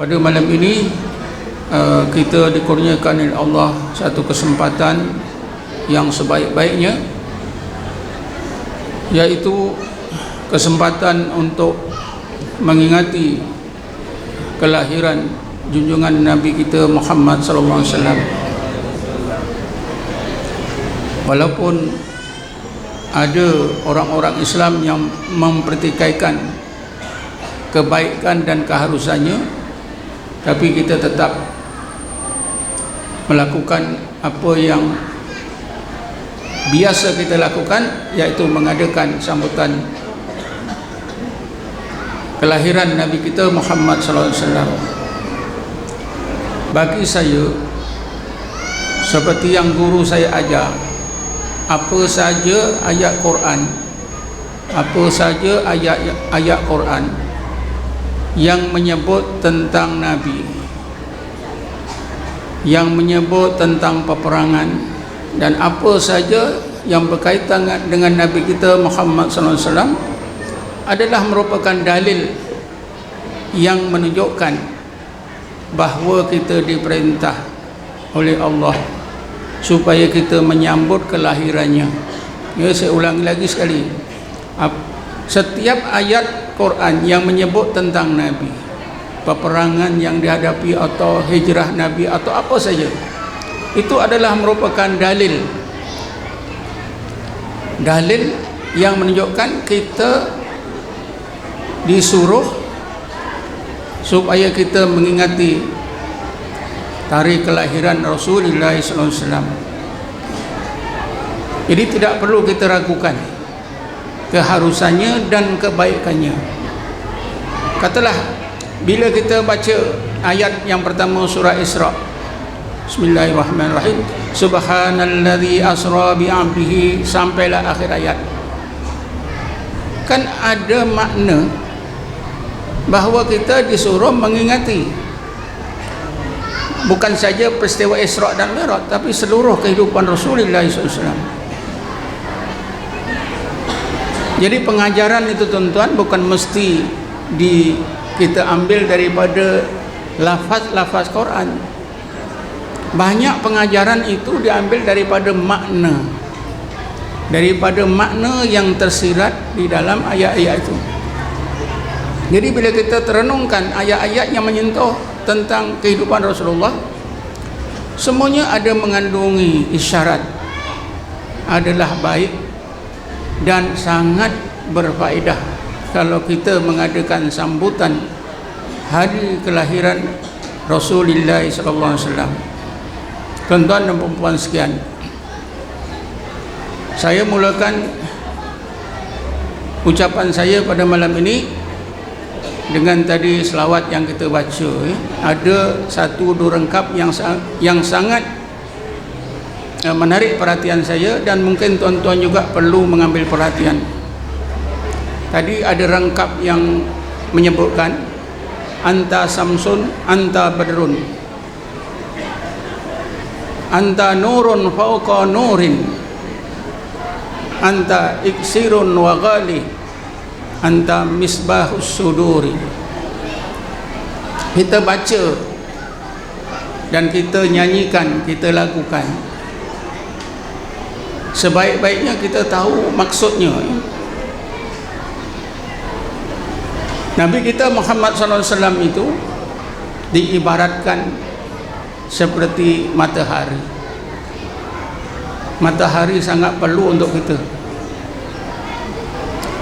Pada malam ini kita dikurniakan oleh Allah satu kesempatan yang sebaik-baiknya, yaitu kesempatan untuk mengingati kelahiran junjungan Nabi kita Muhammad sallallahu alaihi wasallam. Walaupun ada orang-orang Islam yang mempertikaikan kebaikan dan keharusannya, tapi kita tetap melakukan apa yang biasa kita lakukan, yaitu mengadakan sambutan kelahiran Nabi kita Muhammad sallallahu alaihi wasallam. Bagi saya, seperti yang guru saya ajar, apa saja ayat Quran, apa saja ayat Quran yang menyebut tentang Nabi, yang menyebut tentang peperangan, dan apa saja yang berkaitan dengan Nabi kita Muhammad sallallahu alaihi wasallam adalah merupakan dalil yang menunjukkan bahawa kita diperintah oleh Allah supaya kita menyambut kelahirannya. Ya, saya ulangi lagi sekali, setiap ayat Quran yang menyebut tentang Nabi, peperangan yang dihadapi atau hijrah Nabi atau apa saja, itu adalah merupakan dalil yang menunjukkan kita disuruh supaya kita mengingati tarikh kelahiran Rasulullah sallallahu alaihi wasallam. Jadi tidak perlu kita ragukan keharusannya dan kebaikannya. Katalah, bila kita baca ayat yang pertama surah Isra, Bismillahirrahmanirrahim, Subhanalladzi asra bi'abdihi, sampailah akhir ayat, kan ada makna bahawa kita disuruh mengingati bukan saja peristiwa Isra dan Mi'raj, tapi seluruh kehidupan Rasulullah SAW. Jadi pengajaran itu tuan-tuan bukan mesti kita ambil daripada lafaz-lafaz Quran. Banyak pengajaran itu diambil daripada makna yang tersirat di dalam ayat-ayat itu. Jadi bila kita terenungkan ayat-ayat yang menyentuh tentang kehidupan Rasulullah, semuanya ada mengandungi isyarat, adalah baik dan sangat berfaedah kalau kita mengadakan sambutan hari kelahiran Rasulullah sallallahu alaihi wasallam. Tuan-tuan dan puan-puan sekalian, saya mulakan ucapan saya pada malam ini dengan tadi selawat yang kita baca. Ada satu dua rengkap yang sangat menarik perhatian saya, dan mungkin tuan-tuan juga perlu mengambil perhatian. Tadi ada rangkap yang menyebutkan anta samsun, anta badrun, anta nurun fauqa nurin, anta iksirun wa ghali, anta misbahus suduri. Kita baca dan kita nyanyikan, kita lakukan, sebaik-baiknya kita tahu maksudnya. Nabi kita Muhammad sallallahu alaihi wasallam itu diibaratkan seperti matahari. Matahari sangat perlu untuk kita.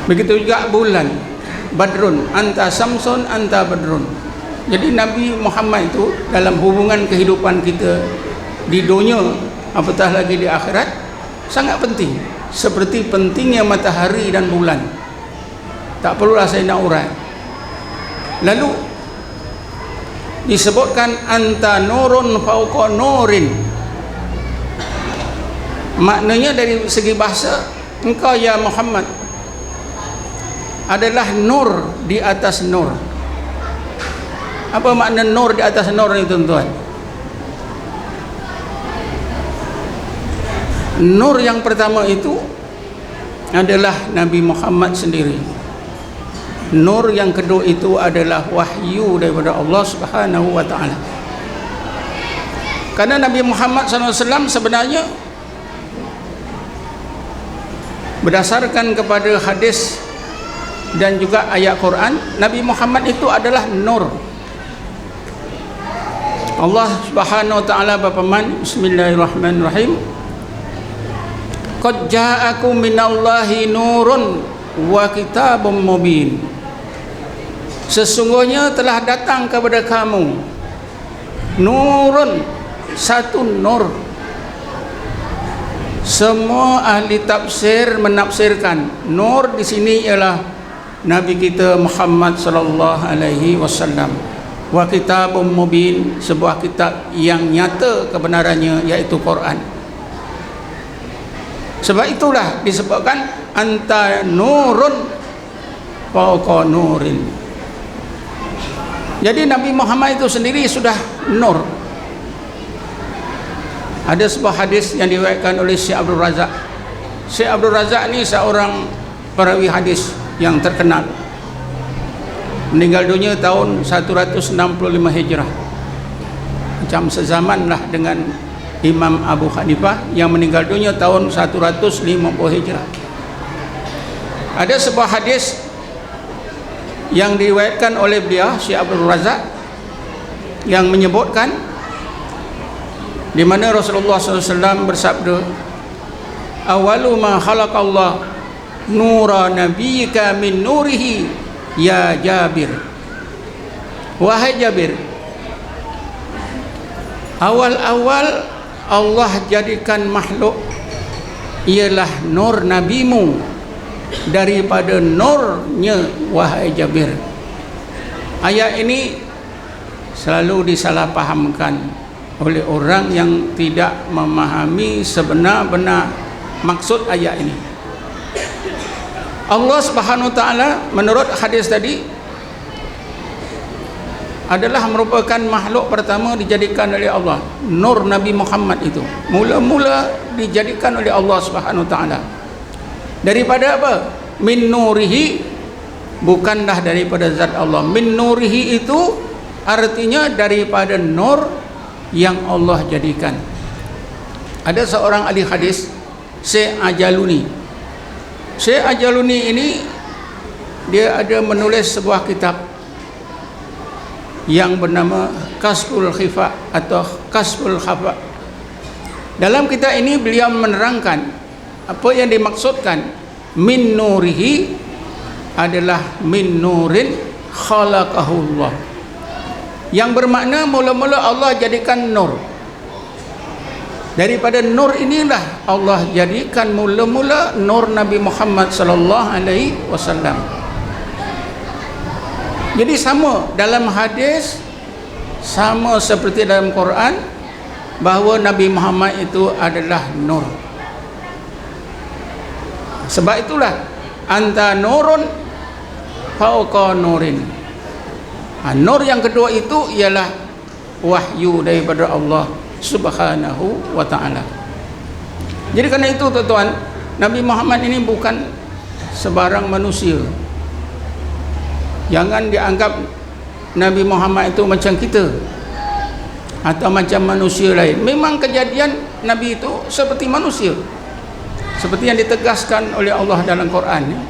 Begitu juga bulan, badrun, anta samsun, anta badrun. Jadi Nabi Muhammad itu dalam hubungan kehidupan kita di dunia, apatah lagi di akhirat, sangat penting, seperti pentingnya matahari dan bulan. Tak perlulah saya nak urai. Lalu disebutkan anta nurun fauqa nurin. Maknanya dari segi bahasa, engkau ya Muhammad adalah nur di atas nur. Apa makna nur di atas nur ni tuan-tuan? Nur yang pertama itu adalah Nabi Muhammad sendiri. Nur yang kedua itu adalah wahyu daripada Allah Subhanahu wa taala. Karena Nabi Muhammad SAW sebenarnya berdasarkan kepada hadis dan juga ayat Quran, Nabi Muhammad itu adalah nur. Allah Subhanahu wa taala berfirman, bismillahirrahmanirrahim, qad ja'akum minallahi nurun wa kitabun mubin. Sesungguhnya telah datang kepada kamu nurun, satu nur. Semua ahli tafsir menafsirkan nur di sini ialah Nabi kita Muhammad sallallahu alaihi wasallam. Wa kitabun mubin, sebuah kitab yang nyata kebenarannya, iaitu Quran. Sebab itulah disebutkan anta nurun fawqa nurin. Jadi Nabi Muhammad itu sendiri sudah nur. Ada sebuah hadis yang diriwayatkan oleh Syekh Abdul Razak. Syekh Abdul Razak ni seorang perawi hadis yang terkenal. Meninggal dunia tahun 165 Hijrah. Macam sezaman lah dengan Imam Abu Hanifah yang meninggal dunia tahun 150 Hijrah. Ada sebuah hadis yang diriwayatkan oleh beliau Syekh Abdul Razak yang menyebutkan di mana Rasulullah SAW bersabda, awalu ma khalaqallah nura nabiyyika min nurihi ya Jabir. Wahai Jabir, awal-awal Allah jadikan makhluk ialah nur nabimu daripada nurnya, wahai Jabir. Ayat ini selalu disalahpahamkan oleh orang yang tidak memahami sebenar-benar maksud ayat ini. Allah Subhanahu wa taala menurut hadis tadi adalah merupakan makhluk pertama dijadikan oleh Allah. Nur Nabi Muhammad itu mula-mula dijadikan oleh Allah Subhanahu wa taala. Daripada apa? Min nurihi, bukanlah daripada zat Allah. Min nurihi itu artinya daripada nur yang Allah jadikan. Ada seorang ahli hadis, Syekh Ajaluni. Syekh Ajaluni ini dia ada menulis sebuah kitab yang bernama Kasful Khifa atau Kasful Khafa. Dalam kitab ini beliau menerangkan apa yang dimaksudkan min nurihi adalah min nurin khalaqahullah, yang bermakna mula-mula Allah jadikan nur. Daripada nur inilah Allah jadikan mula-mula nur Nabi Muhammad sallallahu alaihi wasallam. Jadi sama dalam hadis, sama seperti dalam Quran, bahawa Nabi Muhammad itu adalah nur. Sebab itulah anta nurun fawqa nurin. Nur yang kedua itu ialah wahyu daripada Allah Subhanahu wa ta'ala. Jadi kerana itu tuan-tuan, Nabi Muhammad ini bukan sebarang manusia. Jangan dianggap Nabi Muhammad itu macam kita atau macam manusia lain. Memang kejadian Nabi itu seperti manusia, seperti yang ditegaskan oleh Allah dalam Quran.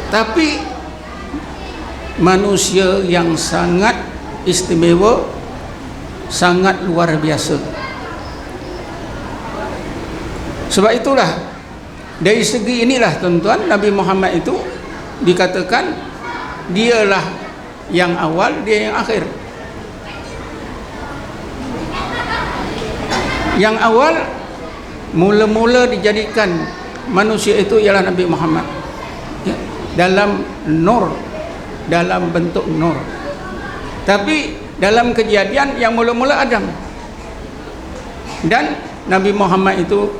Tapi manusia yang sangat istimewa, sangat luar biasa. Sebab itulah dari segi inilah tuan-tuan, Nabi Muhammad itu dikatakan dialah yang awal, dia yang akhir. Yang awal mula-mula dijadikan manusia itu ialah Nabi Muhammad, ya, dalam nur, dalam bentuk nur. Tapi dalam kejadian yang mula-mula Adam, dan Nabi Muhammad itu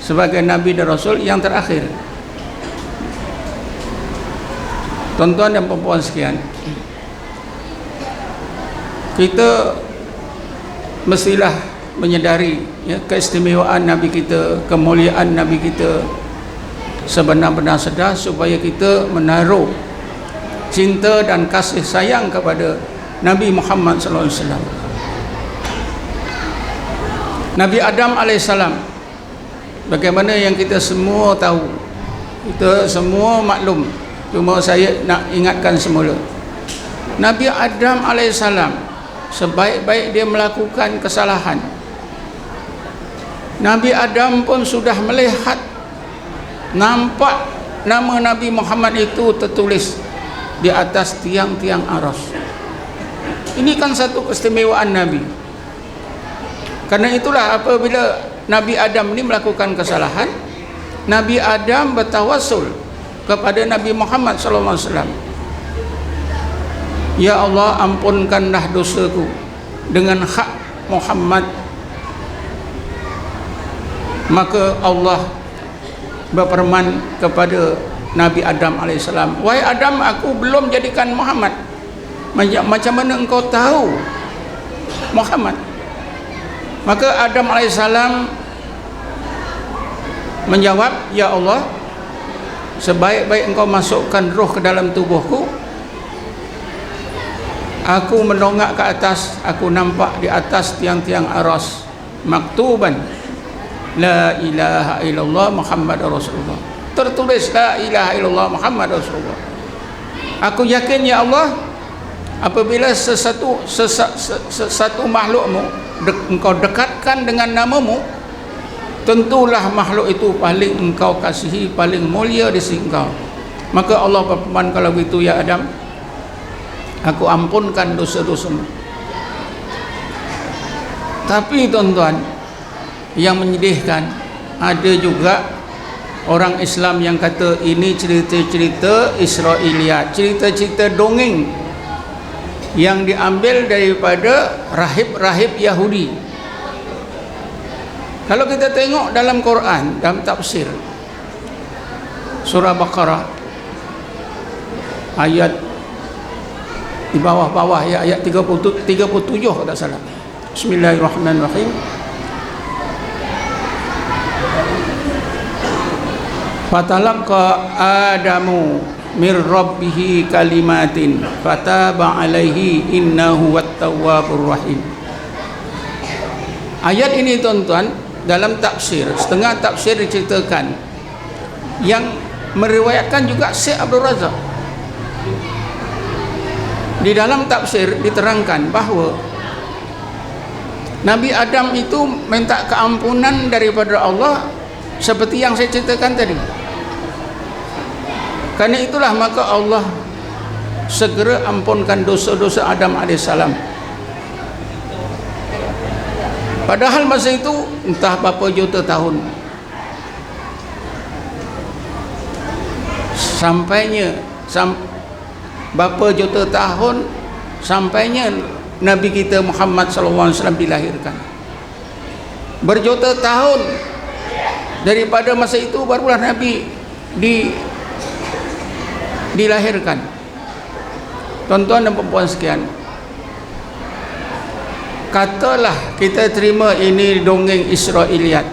sebagai Nabi dan Rasul yang terakhir. Tuan-tuan dan puan-puan sekalian, kita mestilah menyedari, ya, keistimewaan Nabi kita, kemuliaan Nabi kita, sebenar-benar sedar supaya kita menaruh cinta dan kasih sayang kepada Nabi Muhammad sallallahu alaihi wasallam. Nabi Adam alaihissalam, bagaimana yang kita semua tahu, kita semua maklum, cuma saya nak ingatkan semula. Nabi Adam alaihissalam, sebaik-baik dia melakukan kesalahan, Nabi Adam pun sudah melihat, nampak nama Nabi Muhammad itu tertulis di atas tiang-tiang aras. Ini kan satu keistimewaan Nabi. Karena itulah apabila Nabi Adam ini melakukan kesalahan, Nabi Adam bertawassul kepada Nabi Muhammad SAW. Ya Allah, ampunkanlah dosaku dengan hak Muhammad. Maka Allah berfirman kepada Nabi Adam AS, wahai Adam, aku belum jadikan Muhammad. Macam mana engkau tahu Muhammad? Maka Adam AS menjawab, ya Allah, sebaik-baik engkau masukkan roh ke dalam tubuhku, aku menongak ke atas, aku nampak di atas tiang-tiang aras maktuban la ilaha illallah Muhammad Rasulullah, tertulis la ilaha illallah Muhammad Rasulullah. Aku yakin ya Allah, apabila satu makhlukmu engkau dekatkan dengan namamu, tentulah makhluk itu paling engkau kasihi, paling mulia di sisi engkau. Maka Allah berfirman, kalau begitu ya Adam, aku ampunkan dosa-dosamu. Tapi tuan-tuan, yang menyedihkan, ada juga orang Islam yang kata ini cerita-cerita Israiliyat, cerita-cerita dongeng yang diambil daripada rahib-rahib Yahudi. Kalau kita tengok dalam Quran, dalam tafsir surah Baqarah ayat di bawah-bawah ya, ayat 37 kalau tak salah. Bismillahirrahmanirrahim. Fatalaqa Adamu mir rabbihi kalimatin fataba alaihi innahu wattawwabur rahim. Ayat ini tuan-tuan, dalam tafsir, setengah tafsir diceritakan, yang meriwayatkan juga Syekh Abdul Razak. Di dalam tafsir diterangkan bahawa Nabi Adam itu minta keampunan daripada Allah seperti yang saya ceritakan tadi. Karena itulah maka Allah segera ampunkan dosa-dosa Adam AS. Padahal masa itu entah berapa juta tahun berapa juta tahun sampainya Nabi kita Muhammad SAW dilahirkan. Berjuta tahun daripada masa itu barulah Nabi dilahirkan. Tuan-tuan dan puan-puan sekalian, katalah kita terima ini dongeng Israiliyat,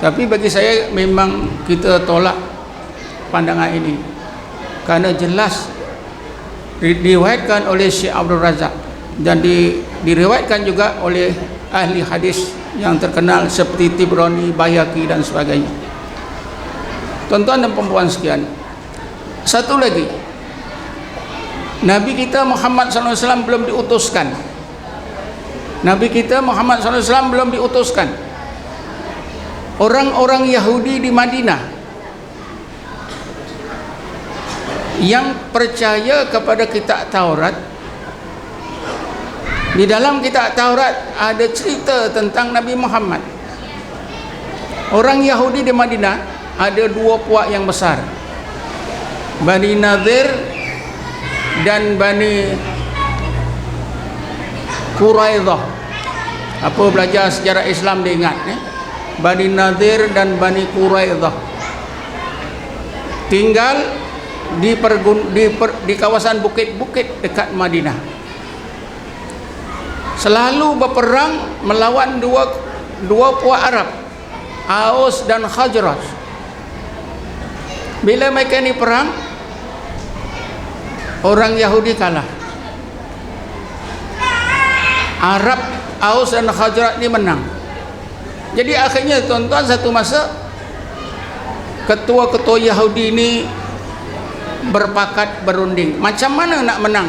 tapi bagi saya memang kita tolak pandangan ini, karena jelas diriwayatkan oleh Syekh Abdul Razak dan diriwayatkan juga oleh ahli hadis yang terkenal seperti Tibrani, Bayhaqi dan sebagainya. Tuan-tuan dan puan-puan sekalian, satu lagi, Nabi kita Muhammad SAW belum diutuskan. Nabi kita Muhammad SAW belum diutuskan. Orang-orang Yahudi di Madinah yang percaya kepada kitab Taurat, di dalam kitab Taurat ada cerita tentang Nabi Muhammad. Orang Yahudi di Madinah ada dua puak yang besar, Bani Nadir dan Bani Quraidah. Apa belajar sejarah Islam dia ingat, Bani Nadir dan Bani Quraidah tinggal di kawasan bukit-bukit dekat Madinah. Selalu berperang melawan dua puak Arab, Aus dan Khazraj. Bila mereka ni perang, orang Yahudi kalah. Arab, Aus dan Khazraj ni menang. Jadi akhirnya tuan-tuan, satu masa ketua-ketua Yahudi ni berpakat berunding macam mana nak menang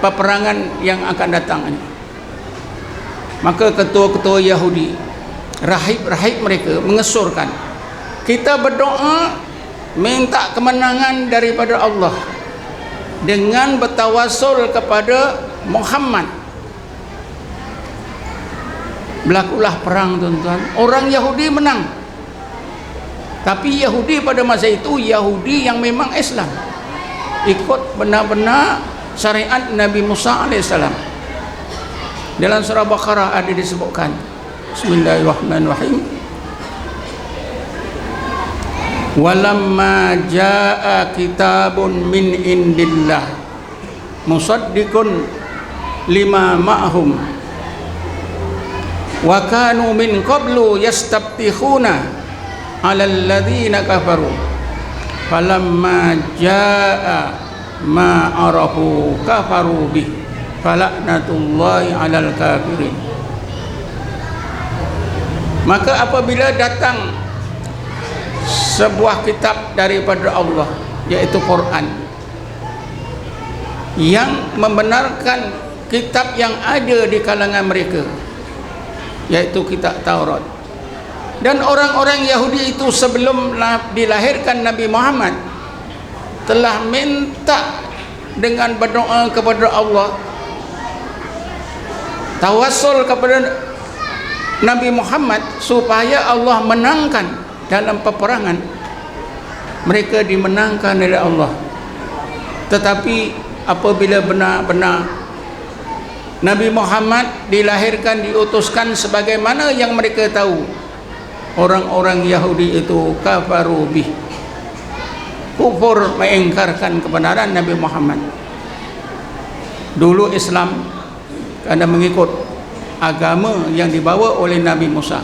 peperangan yang akan datang ini. Maka ketua-ketua Yahudi, rahib-rahib mereka mengesurkan, kita berdoa minta kemenangan daripada Allah dengan bertawasul kepada Muhammad. Berlakulah perang tuan-tuan. Orang Yahudi menang. Tapi Yahudi pada masa itu Yahudi yang memang Islam, ikut benar-benar syariat Nabi Musa AS. Dalam surah Baqarah ada disebutkan, Bismillahirrahmanirrahim, walamma jaa kitabun min indillah musaddiqun lima ma'hum wa kanu min qablu yastabtihuna 'alal ladzina kafaru falamma jaa ma arafu kafaru bih falaknatullahi 'alal kafirin. Maka apabila datang sebuah kitab daripada Allah, yaitu Quran, yang membenarkan kitab yang ada di kalangan mereka, yaitu kitab Taurat, dan orang-orang Yahudi itu sebelum dilahirkan Nabi Muhammad telah minta dengan berdoa kepada Allah, tawassul kepada Nabi Muhammad supaya Allah menangkan dalam peperangan. Mereka dimenangkan oleh Allah. Tetapi apabila benar-benar Nabi Muhammad dilahirkan, diutuskan sebagaimana yang mereka tahu, orang-orang Yahudi itu kafaru bih, kufur, mengingkarkan kebenaran Nabi Muhammad. Dulu Islam karena mengikut agama yang dibawa oleh Nabi Musa.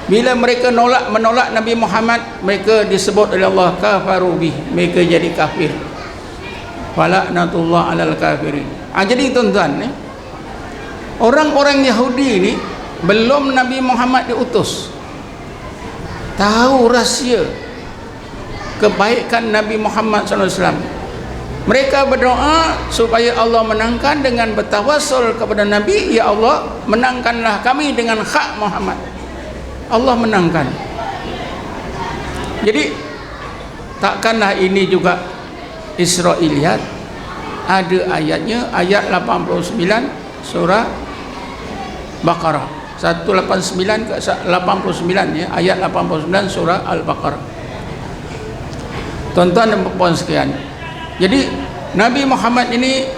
Bila mereka menolak Nabi Muhammad, mereka disebut oleh Allah kafaru bih, mereka jadi kafir. Falaknatullah 'alal kafirin. Jadi tuan-tuan, orang-orang Yahudi ini belum Nabi Muhammad diutus, tahu rahsia kebaikan Nabi Muhammad SAW. Mereka berdoa supaya Allah menangkan dengan bertawassul kepada Nabi, ya Allah menangkanlah kami dengan hak Muhammad. Allah menangkan. Jadi takkanlah ini juga Israiliyat. Ada ayatnya, ayat 89 surah Baqarah 189 ke 89 ya, ayat 89 surah Al-Baqarah. Tuan-tuan dan puan sekalian, jadi Nabi Muhammad ini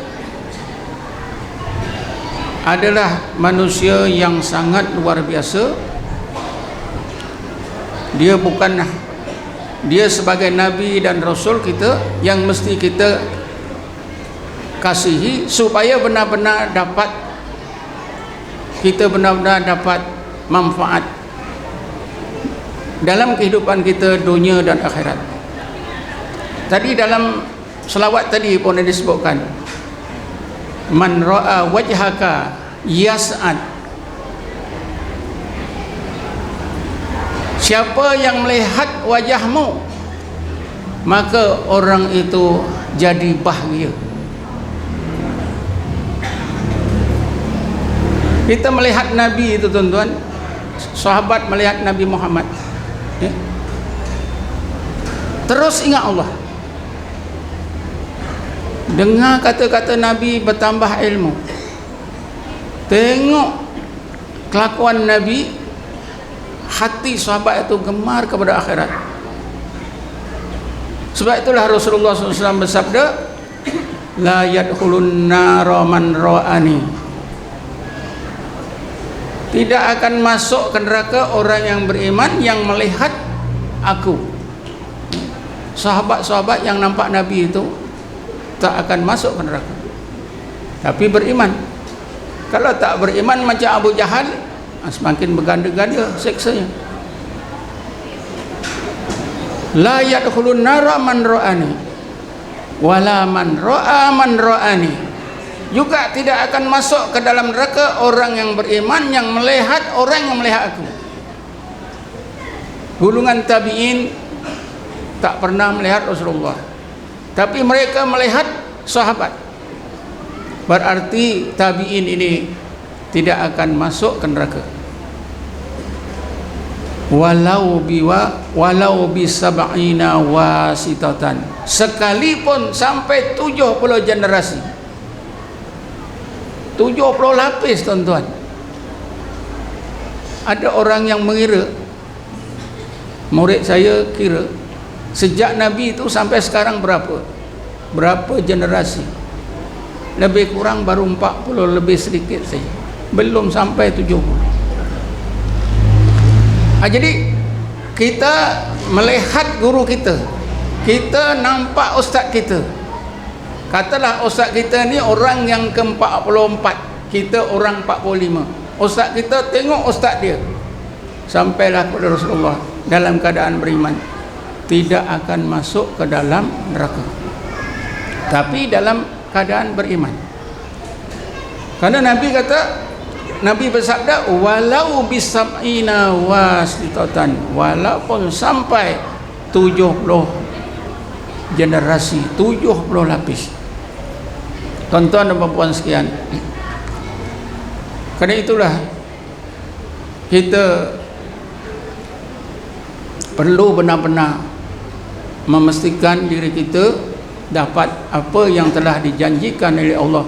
adalah manusia yang sangat luar biasa. Dia sebagai Nabi dan Rasul kita yang mesti kita kasihi supaya benar-benar dapat manfaat dalam kehidupan kita dunia dan akhirat. Tadi dalam selawat tadi pun ada disebutkan, man ra'a wajhaka yas'ad, siapa yang melihat wajahmu maka orang itu jadi bahagia. Kita melihat Nabi itu tuan-tuan, sahabat melihat Nabi Muhammad ya, terus ingat Allah, dengar kata-kata Nabi, bertambah ilmu, tengok kelakuan Nabi, hati sahabat itu gemar kepada akhirat. Sebab itulah Rasulullah SAW bersabda, la yadkhulun nara man ra'ani, tidak akan masuk ke neraka orang yang beriman yang melihat aku. Sahabat-sahabat yang nampak Nabi itu tak akan masuk ke neraka, tapi beriman. Kalau tak beriman macam Abu Jahal, semakin berganda-ganda seksanya. La yadkhulun nara man ra'ani wala man ra'a man ra'ani. Juga tidak akan masuk ke dalam neraka orang yang beriman yang melihat orang yang melihat aku. Golongan tabi'in tak pernah melihat Rasulullah, tapi mereka melihat sahabat. Berarti tabi'in ini tidak akan masuk ke neraka. Walau bi sab'ina wasitatan, sekalipun sampai 70 generasi, 70 lapis tuan-tuan. Ada orang yang mengira, murid saya kira, sejak Nabi itu sampai sekarang berapa generasi? Lebih kurang baru 40, lebih sedikit saja, belum sampai 70. Jadi kita melihat guru kita, kita nampak ustaz kita. Katalah ustaz kita ni orang yang ke-44, kita orang 45. Ustaz kita tengok ustaz dia, sampailah kepada Rasulullah dalam keadaan beriman, tidak akan masuk ke dalam neraka, tapi dalam keadaan beriman. Karena Nabi kata, Nabi bersabda, walau bisab'ina wasitatan, walaupun sampai 70 generasi, 70 lapis. Tuan-tuan dan puan sekalian, karena itulah kita perlu benar-benar memastikan diri kita dapat apa yang telah dijanjikan oleh Allah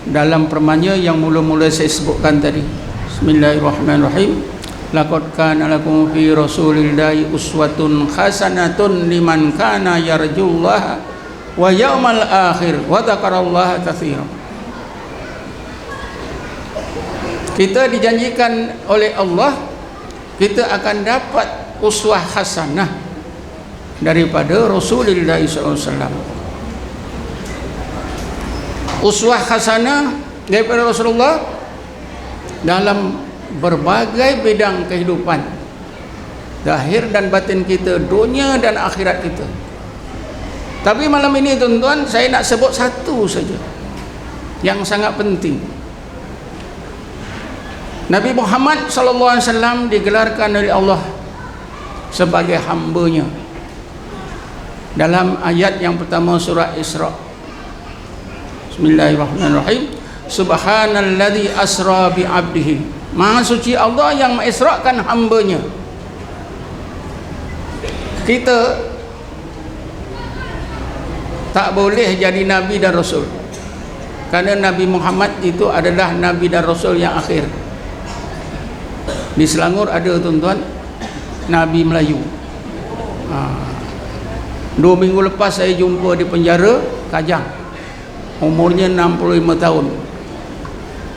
dalam firman-Nya yang mula-mula saya sebutkan tadi. Bismillahirrahmanirrahim. Laqad kana lakum fi rasulillahi uswatun hasanatun liman kana yarjullaha wa yaumal akhir wa dzakarallaha katsiran. Kita dijanjikan oleh Allah, kita akan dapat uswah hasanah daripada Rasulullah SAW. Uswah hasanah daripada Rasulullah dalam berbagai bidang kehidupan, zahir dan batin kita, dunia dan akhirat kita. Tapi malam ini tuan-tuan, saya nak sebut satu saja yang sangat penting. Nabi Muhammad SAW digelarkan oleh Allah sebagai hamba-Nya dalam ayat yang pertama surah Isra. Bismillahirrahmanirrahim. Subhanalladzi asra bi 'abdihi. Maha suci Allah yang mengisrakan hamba-Nya. Kita tak boleh jadi nabi dan rasul, karena Nabi Muhammad itu adalah nabi dan rasul yang akhir. Di Selangor ada tuan-tuan Nabi Melayu. 2 minggu lepas saya jumpa di penjara Kajang, umurnya 65 tahun.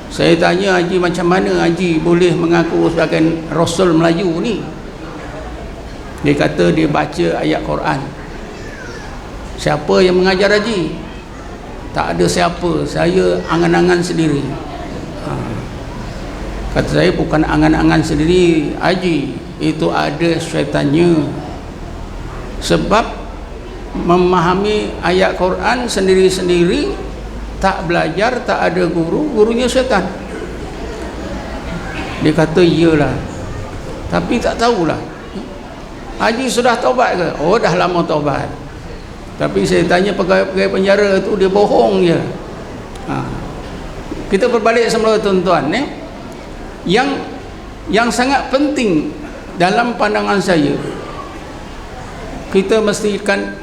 Saya tanya, Haji, macam mana Haji boleh mengaku sebagai Rasul Melayu ni? Dia kata dia baca ayat Quran. Siapa yang mengajar Haji? Tak ada siapa, saya angan-angan sendiri. Kata saya, bukan angan-angan sendiri Haji, itu ada syaitannya. Sebab memahami ayat Quran sendiri-sendiri, tak belajar, tak ada guru, gurunya syaitan. Dia kata iyalah, tapi tak tahulah Haji sudah taubat ke? Oh, dah lama taubat. Tapi saya tanya pegawai penjara tu, dia bohong je. Kita berbalik semula tuan-tuan, yang sangat penting dalam pandangan saya, kita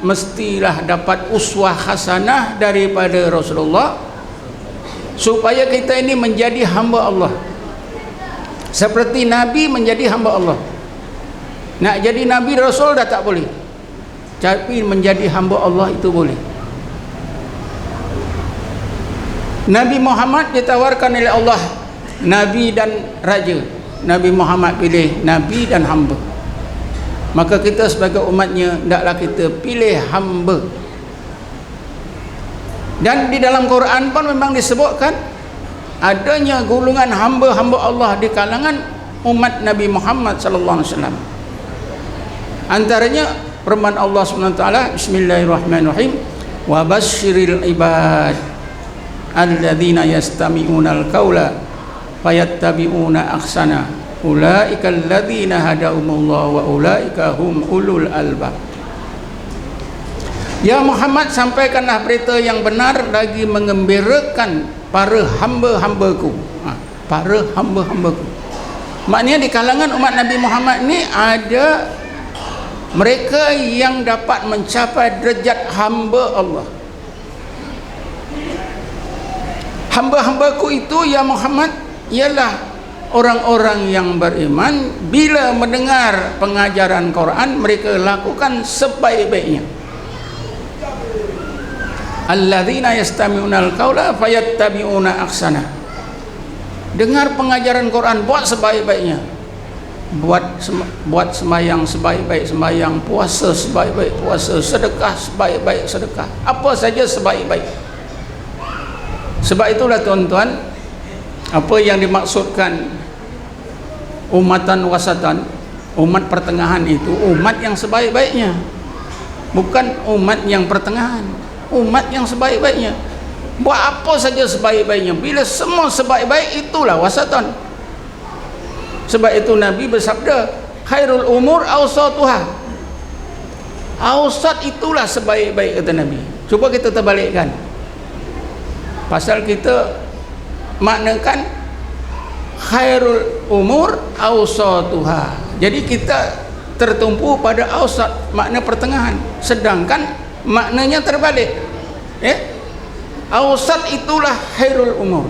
mestilah dapat uswah hasanah daripada Rasulullah, supaya kita ini menjadi hamba Allah seperti Nabi menjadi hamba Allah. Nak jadi Nabi Rasul dah tak boleh, tapi menjadi hamba Allah itu boleh. Nabi Muhammad ditawarkan oleh Allah Nabi dan Raja. Nabi Muhammad pilih Nabi dan hamba. Maka kita sebagai umatnya, hendaklah kita pilih hamba. Dan di dalam Quran pun memang disebutkan adanya golongan hamba-hamba Allah di kalangan umat Nabi Muhammad sallallahu alaihi wasallam. Antaranya firman Allah Subhanahu wa taala, bismillahirrahmanirrahim, wa basyiril ibad alladzina yastami'unal qaula fayattabi'una ahsana ulaika alladzina hadahumullah wa ulaika hum ulul albab. Ya Muhammad, sampaikanlah berita yang benar lagi mengembirakan para hamba-hambaku. Para hamba-hambaku. Maknanya di kalangan umat Nabi Muhammad ni ada mereka yang dapat mencapai derajat hamba Allah. Hamba-hambaku itu ya Muhammad ialah orang-orang yang beriman, bila mendengar pengajaran Quran mereka lakukan sebaik-baiknya. Alladzina yastami'unal qaula fayattabi'una ahsana. Dengar pengajaran Quran, buat sebaik-baiknya. Buat sembahyang sebaik-baik sembahyang, puasa sebaik-baik puasa, sedekah sebaik-baik sedekah, apa saja sebaik-baik. Sebab itulah tuan-tuan, apa yang dimaksudkan umatan wasatan, umat pertengahan itu umat yang sebaik-baiknya, bukan umat yang pertengahan, umat yang sebaik-baiknya. Buat apa saja sebaik-baiknya. Bila semua sebaik-baik, itulah wasatan. Sebab itu Nabi bersabda, khairul umur awsatuha. Awsat itulah sebaik-baik, kata Nabi. Cuba kita terbalikkan, pasal kita maknakan khairul umur awsatuha. Jadi kita tertumpu pada awsat, makna pertengahan, sedangkan maknanya terbalik. Awsat itulah khairul umur,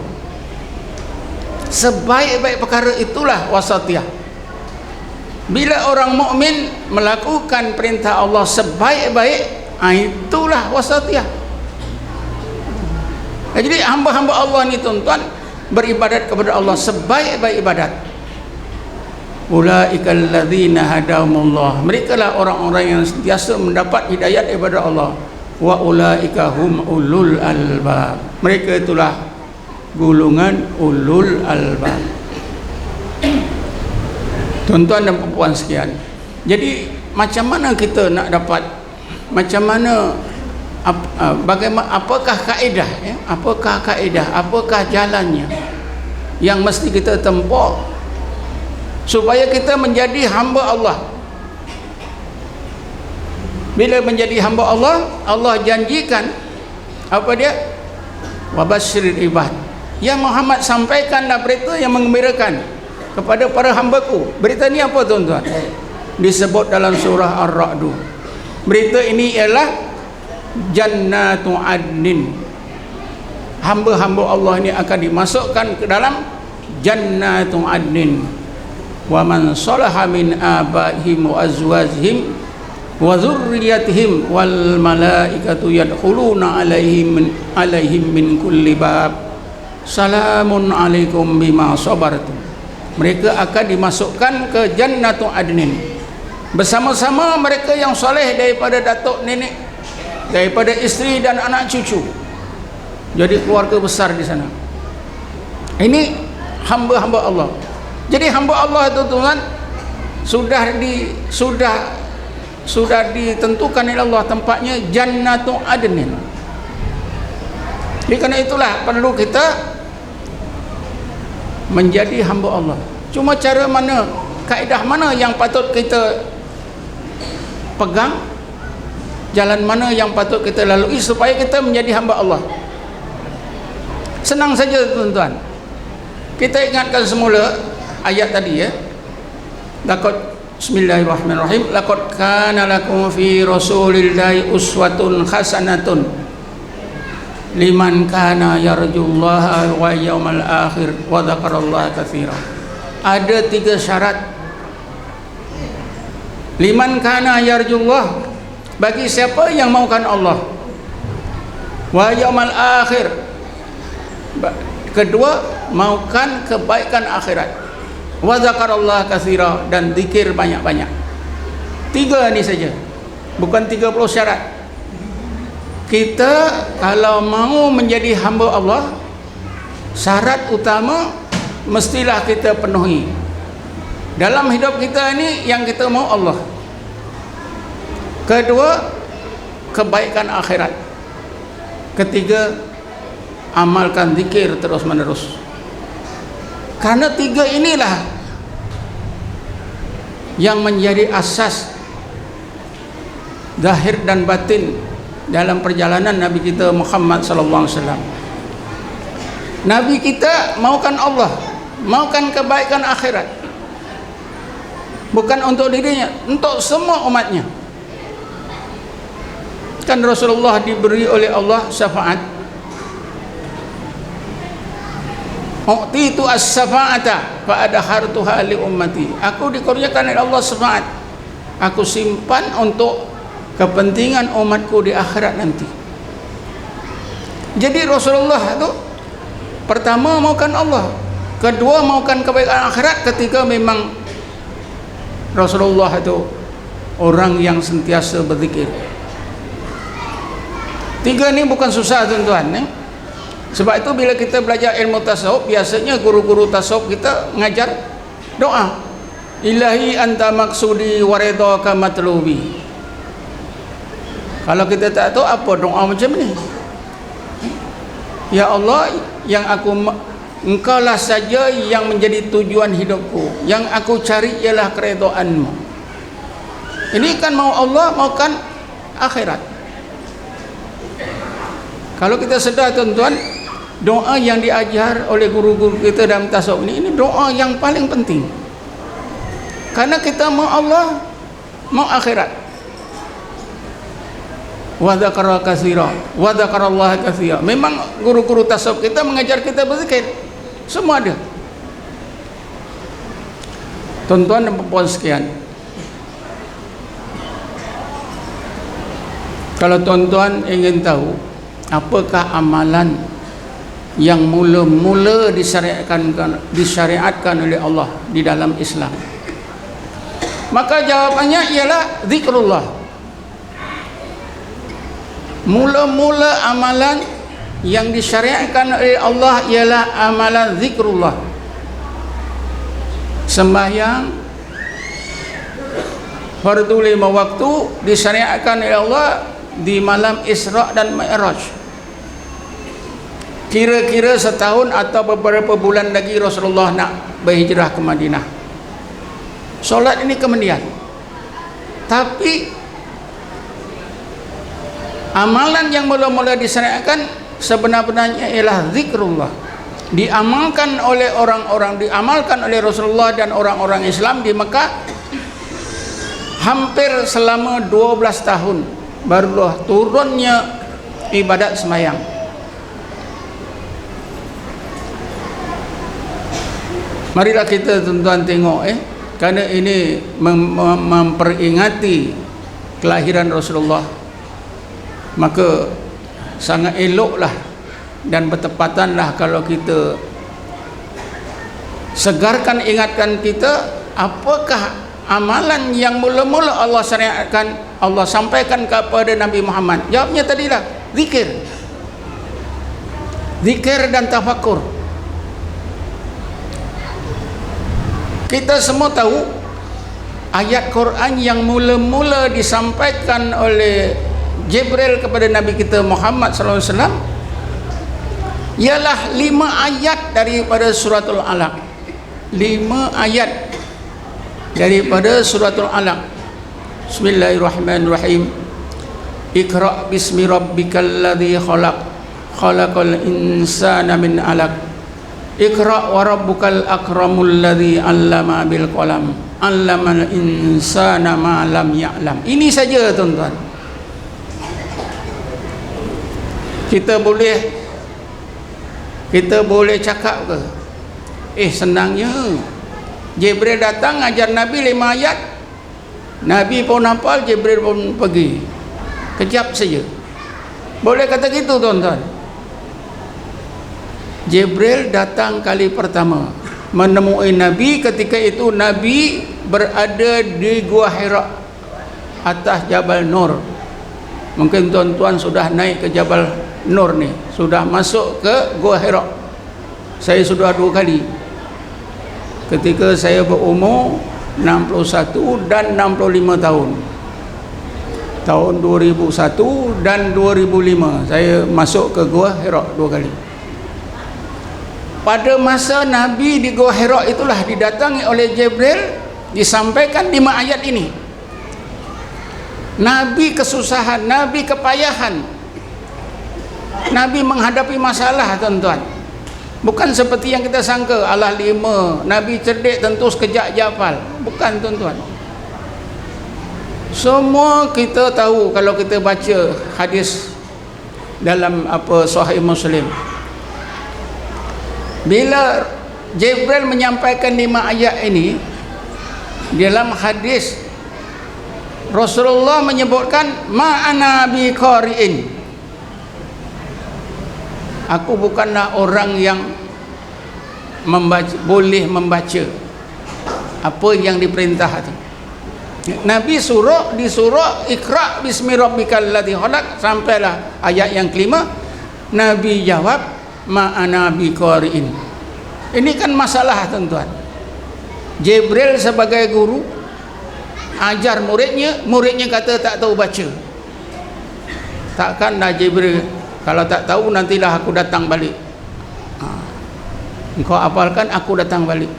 sebaik-baik perkara itulah wasatiyah. Bila orang mukmin melakukan perintah Allah sebaik-baik, itulah wasatiyah. Jadi hamba-hamba Allah ni tuan-tuan beribadat kepada Allah sebaik-baik ibadat. Ulaikal ladzina hadahumullah, merekalah orang-orang yang sentiasa mendapat hidayat daripada Allah. Wa ulaika hum ulul albab, mereka itulah golongan ulul albab. Tuan-tuan dan puan sekalian, jadi macam mana kita nak dapat, macam mana bagaimana, apakah kaedah ya? Apakah kaedah, apakah jalannya yang mesti kita tempuh supaya kita menjadi hamba Allah? Bila menjadi hamba Allah, Allah janjikan apa dia? Wabasyiril ibad. Ya Muhammad, sampaikanlah berita yang menggembirakan kepada para hambaku. Berita ni apa tuan-tuan? Disebut dalam surah Ar-Ra'd. Berita ini ialah Jannatu Adnin. Hamba-hamba Allah ini akan dimasukkan ke dalam Jannatu Adnin. Wa man salaha min abaihim wa azwajihim wa dzurriyyatihim wal malaikatu yadkhuluna alaihim min kulli bab salamun alaikum bima sabartum. Mereka akan dimasukkan ke Jannatu Adnin bersama-sama mereka yang soleh daripada datuk nenek, daripada isteri dan anak cucu. Jadi keluarga besar di sana. Ini hamba-hamba Allah. Jadi hamba Allah itu tuan, sudah ditentukan oleh Allah tempatnya Jannatu Adnin. Jadi kerana itulah perlu kita menjadi hamba Allah. Cuma cara mana, kaedah mana yang patut kita pegang, jalan mana yang patut kita lalui supaya kita menjadi hamba Allah? Senang saja tuan-tuan. Kita ingatkan semula ayat tadi ya. Bismillahirrahmanirrahim. Laqad kana lakum fi rasulillahi uswatun hasanatun liman kana yarjullaha wa yawmal akhir wa dzakarallaha katsiran. Ada 3 syarat. Liman kana yarjullah, bagi siapa yang maukan Allah. Wa yawmal akhir, kedua maukan kebaikan akhirat. Wa dzakarallaha katsira, dan zikir banyak-banyak. 3 ni saja, bukan 30 syarat. Kita kalau mau menjadi hamba Allah, syarat utama mestilah kita penuhi. Dalam hidup kita ini yang kita mau Allah. Kedua, kebaikan akhirat. Ketiga, amalkan zikir terus menerus. Karena tiga inilah yang menjadi asas zahir dan batin dalam perjalanan Nabi kita Muhammad sallallahu alaihi wasallam. Nabi kita maukan Allah, maukan kebaikan akhirat. Bukan untuk dirinya, untuk semua umatnya. Kan Rasulullah diberi oleh Allah syafaat. U'titu as-syafa'ata fa adhartuha li ummati. Aku dikurniakan oleh Allah syafaat. Aku simpan untuk kepentingan umatku di akhirat nanti. Jadi Rasulullah itu pertama maukan Allah, kedua maukan kebaikan akhirat, ketiga memang Rasulullah itu orang yang sentiasa berzikir. Tiga ini bukan susah tuan-tuan, sebab itu bila kita belajar ilmu tasawuf, biasanya guru-guru tasawuf kita ngajar doa, ilahi anta maksudi wa ridhaka matlubi. Kalau kita tak tahu apa doa macam ni, ya Allah, yang engkaulah saja yang menjadi tujuan hidupku, yang aku cari ialah keridhaan-Mu. Ini kan mau Allah, maukan akhirat. Kalau kita sedar tuan-tuan, doa yang diajar oleh guru-guru kita dalam tasawuf ini doa yang paling penting. Karena kita mau Allah, mau akhirat. Wa dzakara katsira, wa dzakarallaha katsira. Memang guru-guru tasawuf kita mengajar kita berzikir. Semua ada. Tuan-tuan dan puan sekian, kalau tuan-tuan ingin tahu apakah amalan yang mula-mula disyariatkan oleh Allah di dalam Islam, maka jawapannya ialah zikrullah. Mula-mula amalan yang disyariatkan oleh Allah ialah amalan zikrullah. Sembahyang fardu 5 waktu disyariatkan oleh Allah di malam Isra dan Mi'raj. Kira-kira setahun atau beberapa bulan lagi Rasulullah nak berhijrah ke Madinah. Solat ini kemudian. Tapi amalan yang mula-mula disyariatkan sebenarnya ialah zikrullah. Diamalkan oleh orang-orang, diamalkan oleh Rasulullah dan orang-orang Islam di Mekah hampir selama 12 tahun barulah turunnya ibadat sembahyang. Marilah kita tuan-tuan tengok kerana ini memperingati kelahiran Rasulullah, maka sangat eloklah dan bertepatanlah kalau kita segarkan, ingatkan kita apakah amalan yang mula-mula Allah syariatkan, Allah sampaikan kepada Nabi Muhammad. Jawabnya tadilah zikir dan tafakur. Kita semua tahu ayat Quran yang mula-mula disampaikan oleh Jibril kepada Nabi kita Muhammad sallallahu alaihi wasallam ialah 5 ayat daripada suratul Alaq. 5 ayat daripada suratul Alaq. Bismillahirrahmanirrahim. Iqra bismi rabbikal ladzi khalaq, khalaqal insana min 'alaq. Iqra wa rabbukal akramul ladzi 'allama bil qalam, 'allamal insana ma lam ya'lam. Ini saja tuan-tuan. Kita boleh cakap ke? Senangnya Jibril datang ajar Nabi 5 ayat, Nabi pun hafal, Jibril pun pergi. Kejap saja. Boleh kata gitu tuan-tuan. Jibril datang kali pertama menemui Nabi, ketika itu Nabi berada di Gua Hira atas Jabal Nur. Mungkin tuan-tuan sudah naik ke Jabal Nur ni, sudah masuk ke Gua Hira. Saya sudah 2 kali. Ketika saya berumur 61 dan 65 tahun. tahun 2001 dan 2005 saya masuk ke Gua Hira 2 kali. Pada masa Nabi di Gua Hira itulah didatangi oleh Jibril, disampaikan 5 ayat ini. Nabi kesusahan, Nabi kepayahan, Nabi menghadapi masalah, tuan-tuan. Bukan seperti yang kita sangka, Allah 5, Nabi cerdik tentu sekejap je hafal. Bukan, tuan-tuan. Semua kita tahu kalau kita baca hadis dalam Sahih Muslim. Bila Jibril menyampaikan 5 ayat ini, dalam hadis Rasulullah menyebutkan ma'ana bi qari'in. Aku bukanlah orang yang boleh membaca apa yang diperintah itu. Nabi disuruh Iqra bismi rabbikal ladzi khalaq, sampailah ayat yang kelima. Nabi jawab ma'ana biqari'in. Ini kan masalah, tuan-tuan. Jibril sebagai guru ajar muridnya kata tak tahu baca. Takkanlah Jibril kalau tak tahu nantilah aku datang balik. Engkau hafalkan, aku datang balik.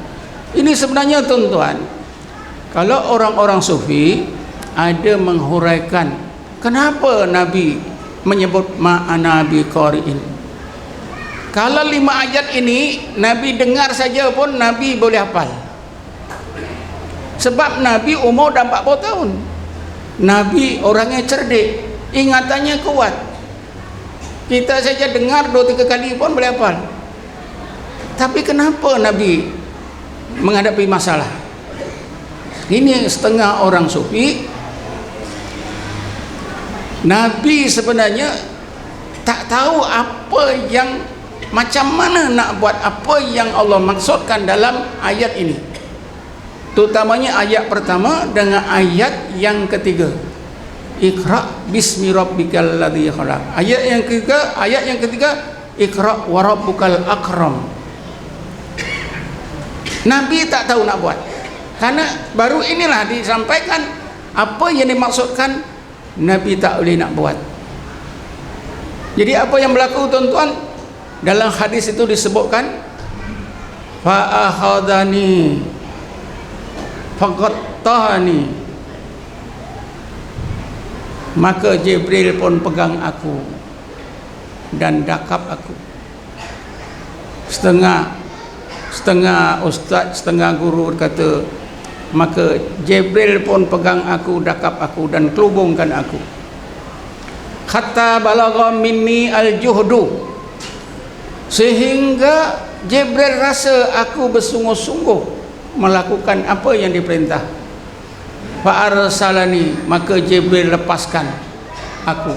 Ini sebenarnya, tuan-tuan, kalau orang-orang sufi ada menghuraikan kenapa Nabi menyebut ma'ana biqari'in. Kalau 5 ayat ini Nabi dengar saja pun Nabi boleh hafal. Sebab Nabi umur dah 40 tahun. Nabi orangnya cerdik, ingatannya kuat. Kita saja dengar 2-3 kali pun boleh hafal. Tapi kenapa Nabi menghadapi masalah? Ini setengah orang sufi. Nabi sebenarnya tak tahu apa yang, macam mana nak buat apa yang Allah maksudkan dalam ayat ini, terutamanya ayat pertama dengan ayat yang ketiga, Iqra bismi rabbikal ladzi khalaq. Ayat yang ketiga Iqra wa rabbukal akram. Nabi tak tahu nak buat, karena baru inilah disampaikan apa yang dimaksudkan. Nabi tak boleh nak buat. Jadi apa yang berlaku, tuan-tuan? Dalam hadis itu disebutkan fa akhadani faqattani, maka Jibril pun pegang aku dan dakap aku. Setengah ustaz, setengah guru berkata, maka Jibril pun pegang aku, dakap aku dan kelubungkan aku. Hatta balagha minni al-juhdu, sehingga Jibril rasa aku bersungguh-sungguh melakukan apa yang diperintah. Fa arsalani, maka Jibril lepaskan aku.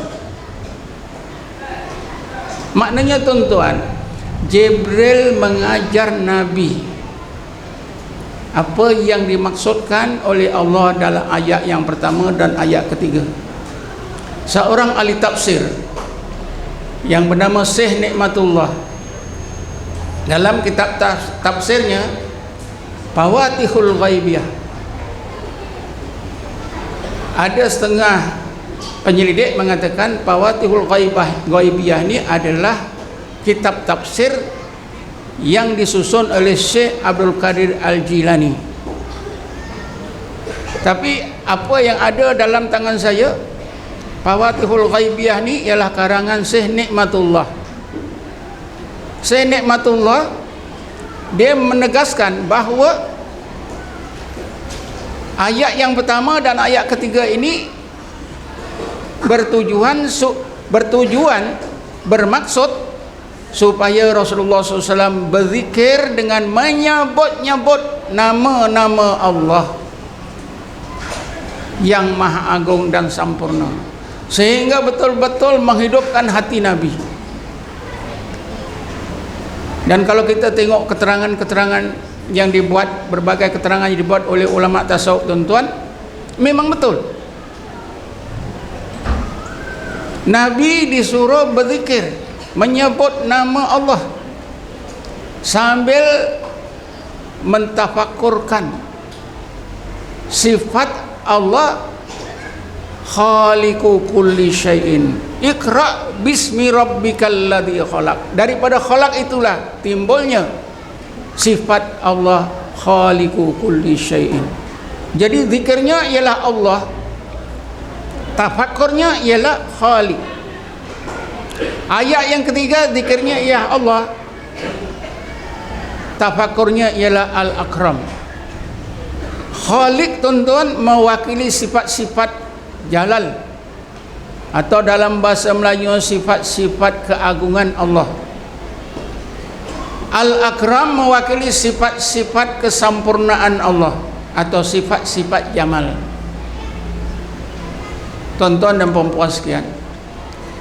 Maknanya, tuan-tuan, Jibril mengajar Nabi apa yang dimaksudkan oleh Allah dalam ayat yang pertama dan ayat ketiga. Seorang ahli tafsir yang bernama Syekh Nikmatullah, dalam kitab tafsirnya Fawatihul Ghaibiyah, ada setengah penyelidik mengatakan Fawatihul Ghaibiyah ini adalah kitab tafsir yang disusun oleh Syekh Abdul Qadir Al-Jilani. Tapi apa yang ada dalam tangan saya, Fawatihul Ghaibiyah ni ialah karangan Syekh Nikmatullah. Syekh Nikmatullah dia menegaskan bahawa ayat yang pertama dan ayat ketiga ini bermaksud supaya Rasulullah SAW berzikir dengan menyebut-nyebut nama-nama Allah yang maha agung dan sempurna, sehingga betul-betul menghidupkan hati Nabi. Dan kalau kita tengok keterangan-keterangan yang dibuat, berbagai keterangan yang dibuat oleh ulama tasawuf, tuan-tuan, memang betul Nabi disuruh berzikir, menyebut nama Allah sambil mentafakkurkan sifat Allah khaliqu kulli syai'in. Iqra bismi rabbikal ladzi khalaq. Daripada khalaq itulah timbulnya sifat Allah khaliqu kulli syai'in. Jadi zikirnya ialah Allah, tafakkurnya ialah khaliq. Ayat yang ketiga zikirnya ialah Allah, tafakkurnya ialah al-akram. Khaliq tuan-tuan mewakili sifat-sifat jalal, atau dalam bahasa Melayu sifat-sifat keagungan Allah. Al-akram mewakili sifat-sifat kesempurnaan Allah atau sifat-sifat jamal. Tuan-tuan dan puan-puan sekalian,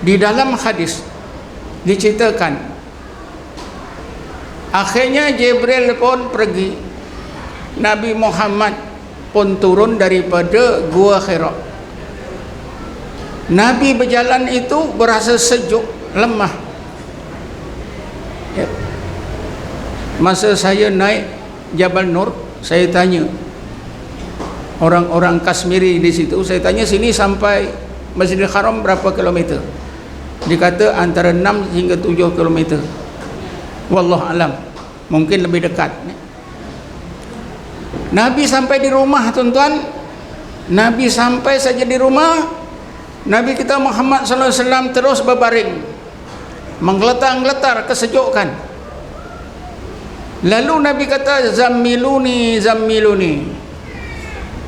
di dalam hadis diceritakan akhirnya Jibril pun pergi, Nabi Muhammad pun turun daripada Gua Hira. Nabi berjalan itu berasa sejuk, lemah. Ya. Masa saya naik Jabal Nur, saya tanya orang-orang Kashmiri di situ, saya tanya sini sampai Masjidil Haram berapa kilometer? Dikata antara 6 hingga 7 kilometer. Wallahu alam, mungkin lebih dekat. Nabi sampai di rumah tuan-tuan, Nabi sampai saja di rumah, Nabi kita Muhammad sallallahu alaihi wasallam terus berbaring, menggeletar-geletar kesejukan. Lalu Nabi kata, zammiluni, zammiluni.